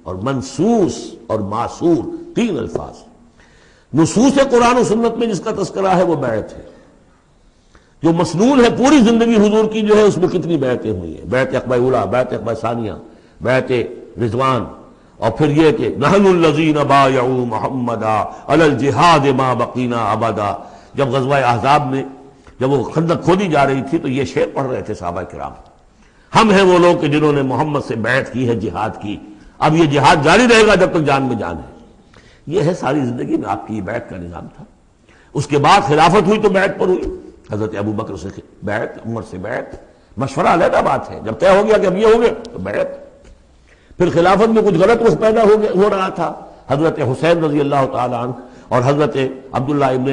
اور منصوص اور معصور، 3 الفاظ۔ نصوص قرآن و سنت میں جس کا تذکرہ ہے وہ بیعت ہے، جو مسنون ہے پوری زندگی حضور کی جو ہے اس میں کتنی بیعتیں ہوئی ہیں، بیعت عقبہ اولیٰ، بیعت عقبہ ثانیہ، بیعت رضوان، اور پھر یہ کہ نحن الذین بایعوا محمدا علی الجہاد ما بقینا ابدا۔ جب غزوہ احزاب میں جب وہ خندق کھودی جا رہی تھی تو یہ شعر پڑھ رہے تھے صحابہ کرام، ہم ہیں وہ لوگ کہ جنہوں نے محمد سے بیعت کی ہے، جہاد کی، اب یہ جہاد جاری رہے گا جب تک جان میں جان ہے۔ یہ ہے ساری زندگی میں آپ کی بیعت کا نظام تھا۔ اس کے بعد خلافت ہوئی تو بیعت پر ہوئی، حضرت ابو بکر سے بیعت، عمر سے بیعت، مشورہ علیحدہ بات ہے، جب طے ہو گیا کہ اب یہ ہو گئے تو بیعت۔ پھر خلافت میں کچھ غلط رخ پیدا ہو رہا تھا، حضرت حسین رضی اللہ تعالی عنہ اور حضرت عبداللہ ابن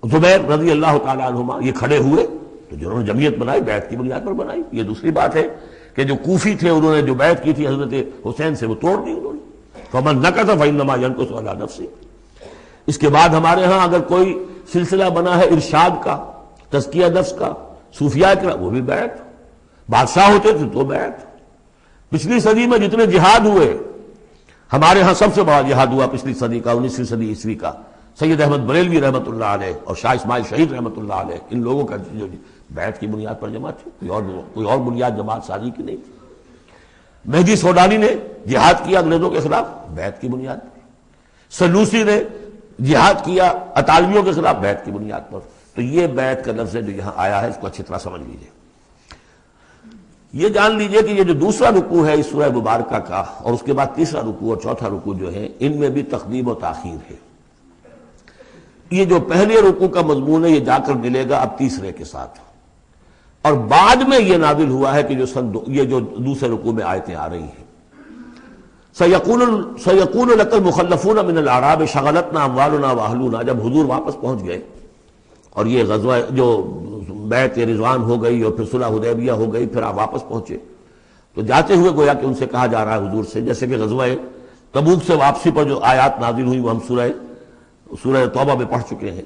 زبیر رضی اللہ تعالی عنہما یہ کھڑے ہوئے تو جنہوں نے جمعیت بنائی بیعت کی بنیاد پر بنائی۔ یہ دوسری بات ہے کہ جو کوفی تھے انہوں نے جو بیعت کی تھی حضرت حسین سے وہ توڑ دی انہوں نے، فمن نکث فانما ینکث علی نفسہ۔ اس کے بعد ہمارے ہاں اگر کوئی سلسلہ بنا ہے ارشاد کا، تزکیہ نفس کا، صوفیاء کا، وہ بھی بیعت، بادشاہ ہوتے تھے تو بیعت۔ پچھلی صدی میں جتنے جہاد ہوئے، ہمارے ہاں سب سے بڑا جہاد ہوا پچھلی صدی کا، 19ویں صدی عیسوی کا، سید احمد بریلوی رحمۃ اللہ علیہ اور شاہ اسماعیل شہید رحمۃ اللہ علیہ، ان لوگوں کا جو بیعت کی بنیاد پر جماعت تھی، کوئی اور بنیاد جماعت سازی کی نہیں تھی۔ مہدی سوڈانی نے جہاد کیا انگریزوں کے خلاف بیعت کی بنیاد پر، سلوسی نے جہاد کیا اطالویوں کے خلاف بیعت کی بنیاد پر۔ تو یہ بیعت کا لفظ ہے جو یہاں آیا ہے، اس کو اچھی طرح سمجھ لیجیے۔ یہ جان لیجئے کہ یہ جو دوسرا رکوع ہے اس سورہ مبارکہ کا، اور اس کے بعد تیسرا رکوع اور چوتھا رکوع جو ہے، ان میں بھی تقدیم و تاخیر ہے۔ یہ جو پہلے رکوع کا مضمون ہے یہ جا کر ملے گا اب تیسرے کے ساتھ، اور بعد میں یہ نازل ہوا ہے کہ یہ جو دوسرے رکوع میں آیتیں آ رہی ہیں۔ سَيَقُولُ لَكَ الْمُخَلَّفُونَ مِنَ الْأَعْرَابِ شَغَلَتْنَا أَمْوَالُنَا وَأَهْلُونَا، جب حضور واپس پہنچ گئے اور یہ غزوہ جو بیعت رضوان ہو گئی اور پھر صلح حدیبیہ ہو گئی، پھر آپ واپس پہنچے تو جاتے ہوئے گویا کہ ان سے کہا جا رہا ہے حضور سے، جیسے کہ غزوہ تبوک سے واپسی پر جو آیات نازل ہوئی وہ ہم سورہ توبہ میں پڑھ چکے ہیں۔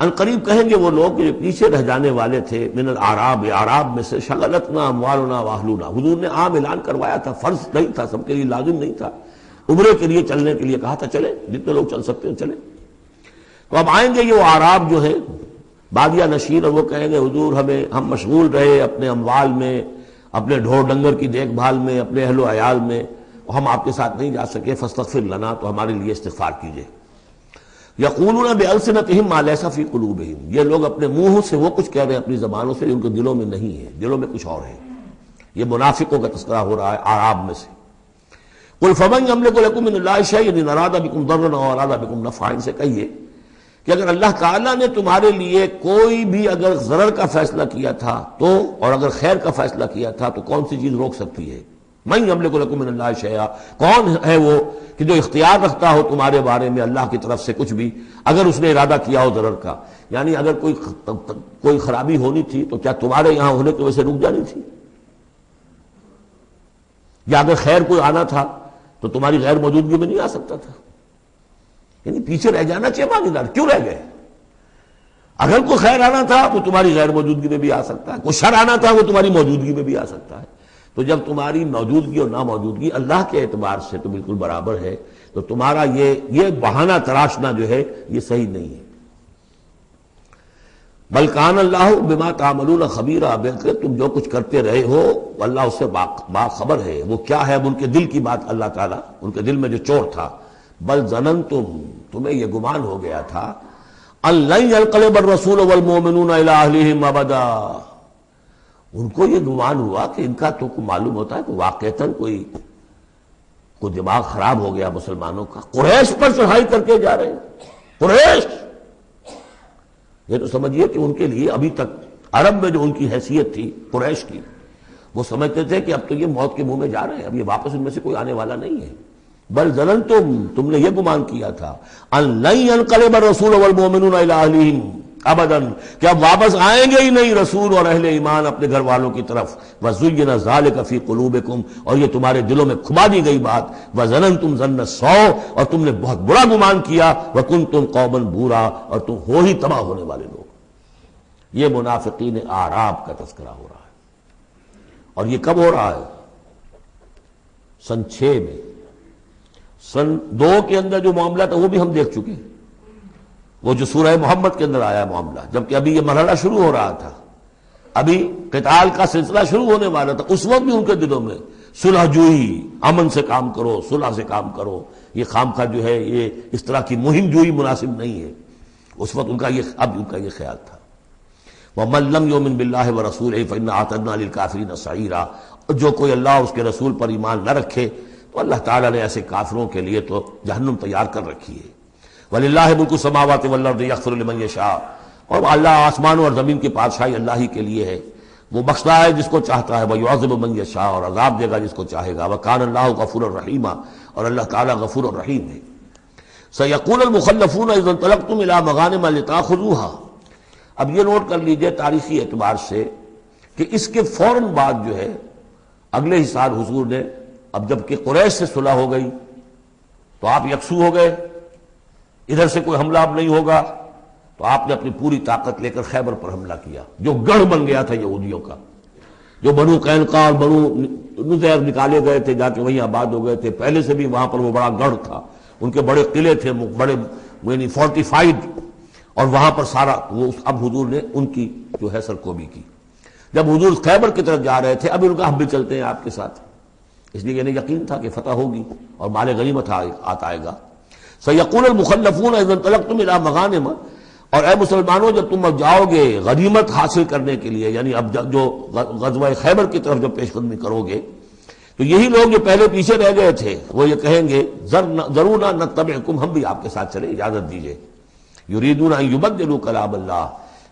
ان قریب کہیں گے وہ لوگ جو پیچھے رہ جانے والے تھے، من الاعراب، اعراب میں سے، شغلتنا اموالنا واہلونا، حضور نے عام اعلان کروایا تھا، فرض نہیں تھا، سب کے لیے لازم نہیں تھا، عمرے کے لیے چلنے کے لیے کہا تھا چلے، جتنے لوگ چل سکتے ہیں چلیں۔ تو اب آئیں گے یہ وہ اعراب جو ہیں بادیہ نشین، اور وہ کہیں گے حضور ہم مشغول رہے اپنے اموال میں، اپنے ڈھور ڈنگر کی دیکھ بھال میں، اپنے اہل و عیال میں، ہم آپ کے ساتھ نہیں جا سکے، فاستغفر لنا، تو ہمارے لیے استغفار کیجئے۔ یقولون بألسنتہم ما لیس فی قلوبہم، یہ لوگ اپنے منہوں سے وہ کچھ کہہ رہے ہیں اپنی زبانوں سے، ان کے دلوں میں نہیں ہے، دلوں میں کچھ اور ہے۔ یہ منافقوں کا تذکرہ ہو رہا ہے اعراب میں سے۔ قل فمن یملک لکم من اللہ شیئا ان اراد بکم ضرا او اراد بکم نفعا، ان سے کہیے کہ اگر اللہ تعالیٰ نے تمہارے لیے کوئی بھی اگر ضرر کا فیصلہ کیا تھا تو، اور اگر خیر کا فیصلہ کیا تھا تو کون سی چیز روک سکتی ہے؟ من یملک لکم من اللہ شیئا، کون ہے وہ کہ جو اختیار رکھتا ہو تمہارے بارے میں اللہ کی طرف سے کچھ بھی، اگر اس نے ارادہ کیا ہو ضرر کا، یعنی اگر کوئی خرابی ہونی تھی تو کیا تمہارے یہاں ہونے کی وجہ سے رک جانی تھی؟ یا اگر خیر کوئی آنا تھا تو تمہاری غیر موجودگی میں نہیں آ سکتا تھا؟ یعنی پیچھے رہ جانا چاہیے مانی دار، کیوں رہ گئے؟ اگر کوئی خیر آنا تھا تو تمہاری غیر موجودگی میں بھی آ سکتا ہے، کوئی شر آنا تھا وہ تمہاری موجودگی میں بھی آ سکتا ہے۔ تو جب تمہاری موجودگی اور ناموجودگی اللہ کے اعتبار سے تو بالکل برابر ہے، تو تمہارا یہ بہانہ تراشنا جو ہے یہ صحیح نہیں ہے۔ بل کان اللہ بما تعملون خبیرا، بلکہ تم جو کچھ کرتے رہے ہو اللہ اس سے باخبر ہے۔ وہ کیا ہے؟ اب ان کے دل کی بات اللہ تعالیٰ، ان کے دل میں جو چور تھا، بل ظننتم، تمہیں یہ گمان ہو گیا تھا، ان لن ينقلب الرسول والمؤمنون الى اہلہم ابدا، ان کو یہ گمان ہوا کہ ان کا تو معلوم ہوتا ہے کہ واقعتاً کوئی دماغ خراب ہو گیا مسلمانوں کا، قریش پر چڑھائی کر کے جا رہے ہیں، قریش، یہ تو سمجھیے کہ ان کے لیے ابھی تک عرب میں جو ان کی حیثیت تھی قریش کی، وہ سمجھتے تھے کہ اب تو یہ موت کے منہ میں جا رہے ہیں، اب یہ واپس ان میں سے کوئی آنے والا نہیں ہے۔ بل ظننتم، تم نے یہ گمان کیا تھا، ان لن ينقلب الرسول والمؤمنون الى اہلہم ابدا، کہ اب واپس آئیں گے ہی نہیں رسول اور اہل ایمان اپنے گھر والوں کی طرف۔ وَزُيِّنَ ذَلِكَ فِي قُلُوبِكُمْ، اور یہ تمہارے دلوں میں کھبا دی گئی بات، وَظَنَنْتُمْ ظَنَّ السَّوْءِ، اور تم نے بہت برا گمان کیا، وَكُنْتُمْ قَوْمًا بُورًا، اور تم ہو ہی تباہ ہونے والے لوگ۔ یہ منافقین اعراب کا تذکرہ ہو رہا ہے، اور یہ کب ہو رہا ہے؟ سن 6 میں۔ سن 2 کے اندر جو معاملہ تھا وہ بھی ہم دیکھ چکے ہیں، وہ جو سورہ محمد کے اندر آیا معاملہ، جبکہ ابھی یہ مرحلہ شروع ہو رہا تھا، ابھی قتال کا سلسلہ شروع ہونے والا تھا، اس وقت بھی ان کے دلوں میں صلح جوئی، امن سے کام کرو، صلح سے کام کرو، یہ خامخواہ جو ہے یہ اس طرح کی مہم جوئی مناسب نہیں ہے، اس وقت ان کا یہ خیال تھا۔ وَمَن لَّمْ يُؤْمِن بِاللَّهِ وَرَسُولِهِ فَإِنَّا أَعْتَدْنَا لِلْكَافِرِينَ سَعِيرًا، جو کوئی اللہ اور اس کے رسول پر ایمان نہ رکھے تو اللہ تعالیٰ نے ایسے کافروں کے لیے تو جہنم تیار کر رکھی ہے۔ وَلِلَّهِ مُلْكُ السَّمَاوَاتِ وَالْأَرْضِ يَغْفِرُ لِمَن يَشَاءُ، اور اللہ آسمانوں اور زمین کی بادشاہی اللہ ہی کے لیے ہے، وہ بخشتا ہے جس کو چاہتا ہے، وَيُعَذِّبُ مَن يَشَاءُ، اور عذاب دے گا جس کو چاہے گا، وَكَانَ اللَّهُ غَفُورًا رَحِيمًا، اور اللہ تعالیٰ غفور الرحیم ہے۔ سَيَقُولُ الْمُخَلَّفُونَ إِذَا انطَلَقْتُمْ إِلَىٰ مَغَانِمَ لِتَأْخُذُوهَا، اب یہ نوٹ کر لیجئے تاریخی اعتبار سے کہ اس کے فوراً بعد جو ہے اگلے ہی سال حضور نے، اب جب کہ قریش سے صلح ہو گئی تو آپ یکسو ہو گئے، ادھر سے کوئی حملہ اب نہیں ہوگا، تو آپ نے اپنی پوری طاقت لے کر خیبر پر حملہ کیا، جو گڑھ بن گیا تھا یہودیوں کا، جو بنو قینقاع اور بنو نذیر نکالے گئے تھے، جا کے وہیں آباد ہو گئے تھے، پہلے سے بھی وہاں پر وہ بڑا گڑھ تھا، ان کے بڑے قلعے تھے، بڑے یعنی فورٹیفائڈ، اور وہاں پر سارا وہ اب حضور نے ان کی جو ہے سرکوبی کی۔ جب حضور خیبر کی طرف جا رہے تھے، اب ان کا ہم بھی چلتے ہیں آپ کے ساتھ، اس لیے انہیں یقین تھا کہ فتح ہوگی اور مال غنیمت آئے گا۔ سَيَقُولُ الْمُخَلَّفُونَ إِذَا انطَلَقْتُمْ إِلَىٰ مَغَانِمَ، اور اے مسلمانوں جب تم اب جاؤ گے غنیمت حاصل کرنے کے لیے، یعنی اب جو غزوہ خیبر کی طرف جب پیش قدمی کرو گے، تو یہی لوگ جو پہلے پیچھے رہ گئے تھے وہ یہ کہیں گے ضرور نتبعکم، ہم بھی آپ کے ساتھ چلیں، اجازت دیجیے۔ یریدون ان یبدلوا کلام اللہ،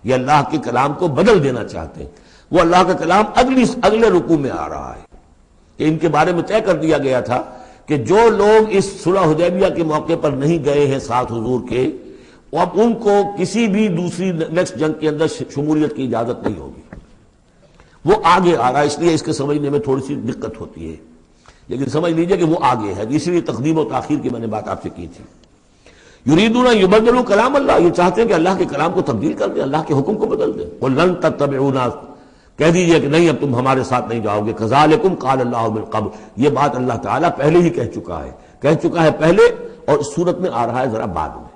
یہ اللہ کے کلام کو بدل دینا چاہتے ہیں۔ وہ اللہ کا کلام اگلے رکوع میں آ رہا ہے کہ ان کے بارے میں طے کر دیا گیا تھا کہ جو لوگ اس صلح حدیبیہ کے موقع پر نہیں گئے ہیں ساتھ حضور کے، اب ان کو کسی بھی دوسری نیکسٹ جنگ کے اندر شمولیت کی اجازت نہیں ہوگی۔ وہ آگے آ رہا ہے، اس لیے اس کے سمجھنے میں تھوڑی سی دقت ہوتی ہے، لیکن سمجھ لیجئے کہ وہ آگے ہے، اسی لیے تقدیم و تاخیر کی میں نے بات آپ سے کی تھی۔ یریدون ان یبدلوا کلام اللہ، یہ چاہتے ہیں کہ اللہ کے کلام کو تبدیل کر دیں، اللہ کے حکم کو بدل دیں۔ قل لن تتبعونا، کہہ دیجئے کہ نہیں اب تم ہمارے ساتھ نہیں جاؤ گے۔ کذالکم قال اللہ من قبل، یہ بات اللہ تعالیٰ پہلے ہی کہہ چکا ہے پہلے، اور اس صورت میں آ رہا ہے ذرا بعد میں۔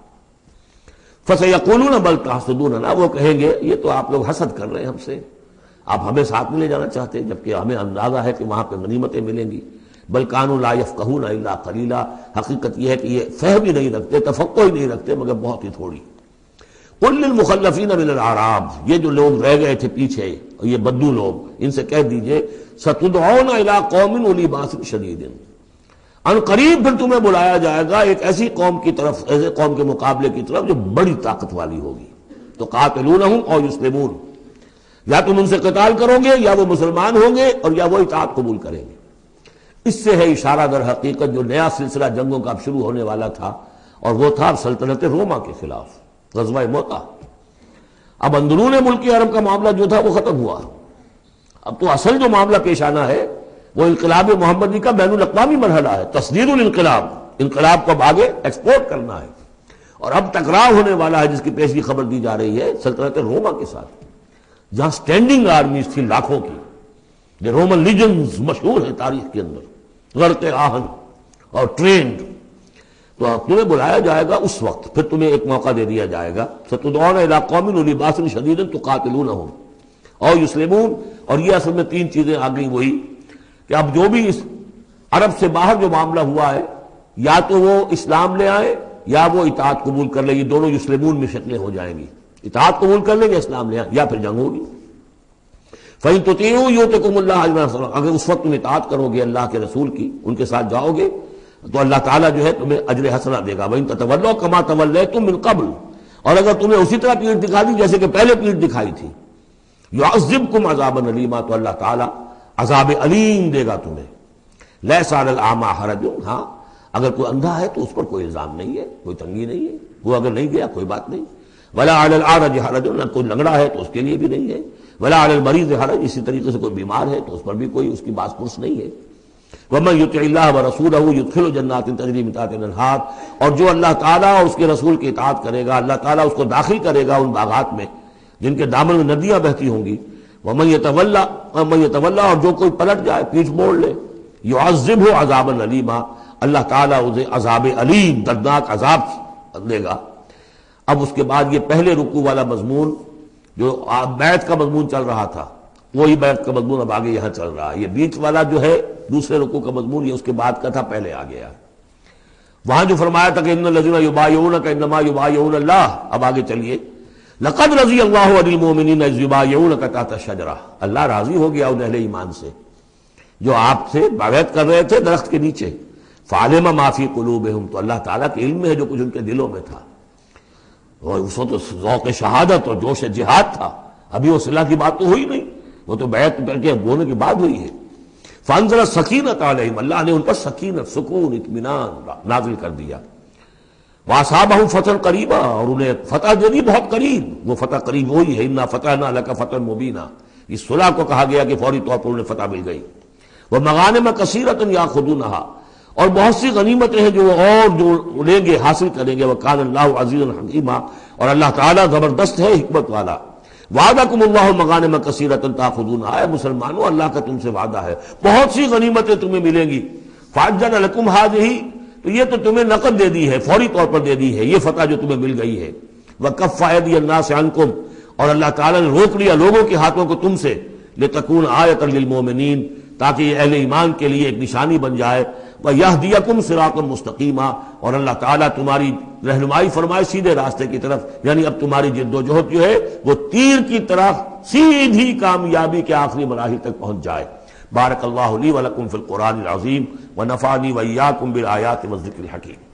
فسیقولون بل تحسدوننا، وہ کہیں گے یہ تو آپ لوگ حسد کر رہے ہیں ہم سے، آپ ہمیں ساتھ میں لے جانا چاہتے ہیں جبکہ ہمیں اندازہ ہے کہ وہاں پہ غنیمتیں ملیں گی۔ بل کانوا لا یفقہون الا قلیلا، حقیقت یہ ہے کہ یہ فہم ہی نہیں رکھتے، تفقہ ہی نہیں رکھتے مگر بہت ہی تھوڑی۔ قل للمخلفین من الاعراب، یہ جو لوگ رہ گئے تھے پیچھے، یہ بدو لوگ، ان سے کہہ دیجئے ستدعون الی قوم اولی باس شدید، ان قریب پھر تمہیں بلایا جائے گا ایک ایسی قوم کی طرف، ایسے قوم کے مقابلے کی طرف جو بڑی طاقت والی ہوگی۔ تو قاتلونہم او یسلمون، یا تم ان سے قتال کرو گے یا وہ مسلمان ہوں گے اور یا وہ اطاعت قبول کریں گے۔ اس سے ہے اشارہ در حقیقت جو نیا سلسلہ جنگوں کا اب شروع ہونے والا تھا، اور وہ تھا سلطنت روما کے خلاف غزوہ موطا۔ اب اندرون ملک عرب کا معاملہ جو تھا وہ ختم ہوا، اب تو اصل جو معاملہ پیش آنا ہے وہ انقلاب محمدی کا بین الاقوامی مرحلہ ہے، تصدیر الانقلاب، انقلاب کو اب آگے ایکسپورٹ کرنا ہے۔ اور اب ٹکراؤ ہونے والا ہے جس کی پیشگی خبر دی جا رہی ہے سلطنت روما کے ساتھ، جہاں سٹینڈنگ آرمیز تھی لاکھوں کی، جو رومن لیجنز مشہور ہیں تاریخ کے اندر، غرق آہن اور ٹرینڈ۔ تو تمہیں بلایا جائے گا اس وقت، پھر تمہیں ایک موقع دے دیا جائے گا، ستدعون الی قوم اولی باس شدید تقاتلونہم او یسلمون۔ اور یہ اصل میں تین چیزیں آ گئی وہی کہ اب جو بھی اس عرب سے باہر جو معاملہ ہوا ہے، یا تو وہ اسلام لے آئے یا وہ اطاعت قبول کر لیں، یہ دونوں یسلمون میں شکلیں ہو جائیں گی، اطاعت قبول کر لیں گے اسلام لے آئے یا پھر جنگ ہوگی۔ فَإِن تُطِيعُوا يُؤْتِكُمُ اللَّهُ أَجْرًا حَسَنًا، اگر اس وقت تم اطاعت کرو گے اللہ کے رسول کی، ان کے ساتھ جاؤ گے تو اللہ تعالیٰ جو ہے تمہیں اجر حسنہ دے گا۔ وَإِن تَتَوَلَّوْا كَمَا تَوَلَّيْتُم مِّن قَبْلُ، اور اگر تمہیں اسی طرح پیٹھ دکھا دی جیسے کہ پہلے پیٹھ دکھائی تھی، يُعَذِّبْكُمْ عَذَابًا عَلِيمًا، تو اللہ تعالیٰ عذاب علیم دے گا تمہیں۔ لَيْسَ عَلَى الْأَعْمَىٰ حَرَجٌ، ہاں اگر کوئی اندھا ہے تو اس پر کوئی الزام نہیں ہے، کوئی تنگی نہیں ہے، وہ اگر نہیں گیا کوئی بات نہیں۔ وَلَا عَلَى الْأَعْرَجِ حَرَجٌ، نہ کوئی لنگڑا ہے تو اس کے لیے بھی نہیں ہے۔ وَلَا عَلَى الْمَرِيضِ حَرَجٌ، اسی طریقے سے کوئی بیمار ہے تو اس پر بھی کوئی اس کی باس پرس نہیں ہے۔ وَمَن يُطِعِ اللَّهَ وَرَسُولَهُ يُدْخِلْهُ جَنَّاتٍ تَجْرِي مِن تَحْتِهَا الْأَنْهَارُ، اور جو اللہ تعالیٰ اور اس کے رسول کی اطاعت کرے گا اللہ تعالیٰ اس کو داخل کرے گا ان باغات میں جن کے دامن میں ندیاں بہتی ہوں گی۔ وَمَن يَتَوَلَّى، اور جو کوئی پلٹ جائے، پیٹھ موڑ لے، يُعَذِّبْهُ عَذَابًا عَلِيمًا، اللہ تعالیٰ اسے عذاب علیم، دردناک عذاب دے گا۔ اب اس کے بعد یہ پہلے رکوع والا مضمون جو بیعت کا مضمون چل رہا تھا، وہی بیعت کا مضمون اب آگے یہاں چل رہا ہے۔ یہ بیچ والا جو ہے دوسرے رکوع کا مضمون، یہ اس کے بعد کا تھا، پہلے آ گیا۔ وہاں جو فرمایا تھا کہ ان الذین یبایعونک انما یبایعون اللہ، اب آگے چلیے، لقد رضی اللہ عن المؤمنین اذ یبایعونک تحت الشجرہ، اللہ راضی ہو گیا ان اہل ایمان سے جو آپ سے بیعت کر رہے تھے درخت کے نیچے۔ فعلم ما فی قلوبہم، تو اللہ تعالیٰ کے علم میں ہے جو کچھ ان کے دلوں میں تھا، اور اس وقت ذوق شہادت اور جوش جہاد تھا، ابھی وہ صلح کی بات تو ہوئی نہیں، وہ تو بیعت کر کے ہونے کی بات ہوئی ہے۔ فانزل السکینۃ علیہم، اللہ نے ان پر سکینت، سکون، اطمینان نازل کر دیا۔ واصابہم فتحا قریبا، اور انہیں فتح دے دی بہت قریب، وہ فتح قریب وہی ہے، انا فتحنا لک فتحا مبینا، اس صلح کو کہا گیا کہ فوری طور پر انہیں فتح مل گئی۔ ومغانم کثیرۃ یاخذونھا، اور بہت سی غنیمتیں ہیں جو وہ اور جو لیں گے، حاصل کریں گے۔ وکان اللہ عزیزا حکیما، اور اللہ تعالیٰ زبردست ہے، حکمت والا۔ وعدکم اللہ مغانم کثیرۃ تاخذونھا، اے مسلمانوں اللہ کا تم سے وعدہ ہے بہت سی غنیمتیں تمہیں ملیں گی۔ فعجل لکم ہذہ، تو یہ تو تمہیں نقد دے دی ہے، فوری طور پر دے دی ہے یہ فتح جو تمہیں مل گئی ہے۔ وکف ایدی الناس عنکم، اور اللہ تعالیٰ نے روک لیا لوگوں کے ہاتھوں کو تم سے، لتکون آیۃ للمؤمنین، تاکہ یہ اہل ایمان کے لیے ایک نشانی بن جائے۔ وَيَهْدِيَكُمْ صِرَاطًا مُسْتَقِيمًا، اور اللہ تعالیٰ تمہاری رہنمائی فرمائے سیدھے راستے کی طرف، یعنی اب تمہاری جد و جہد جو ہے وہ تیر کی طرح سیدھی کامیابی کے آخری مراحل تک پہنچ جائے۔ بارک اللہ لی ولکم فی القرآن العظیم ونفعنی وإیاکم بالآیات والذکر الحکیم۔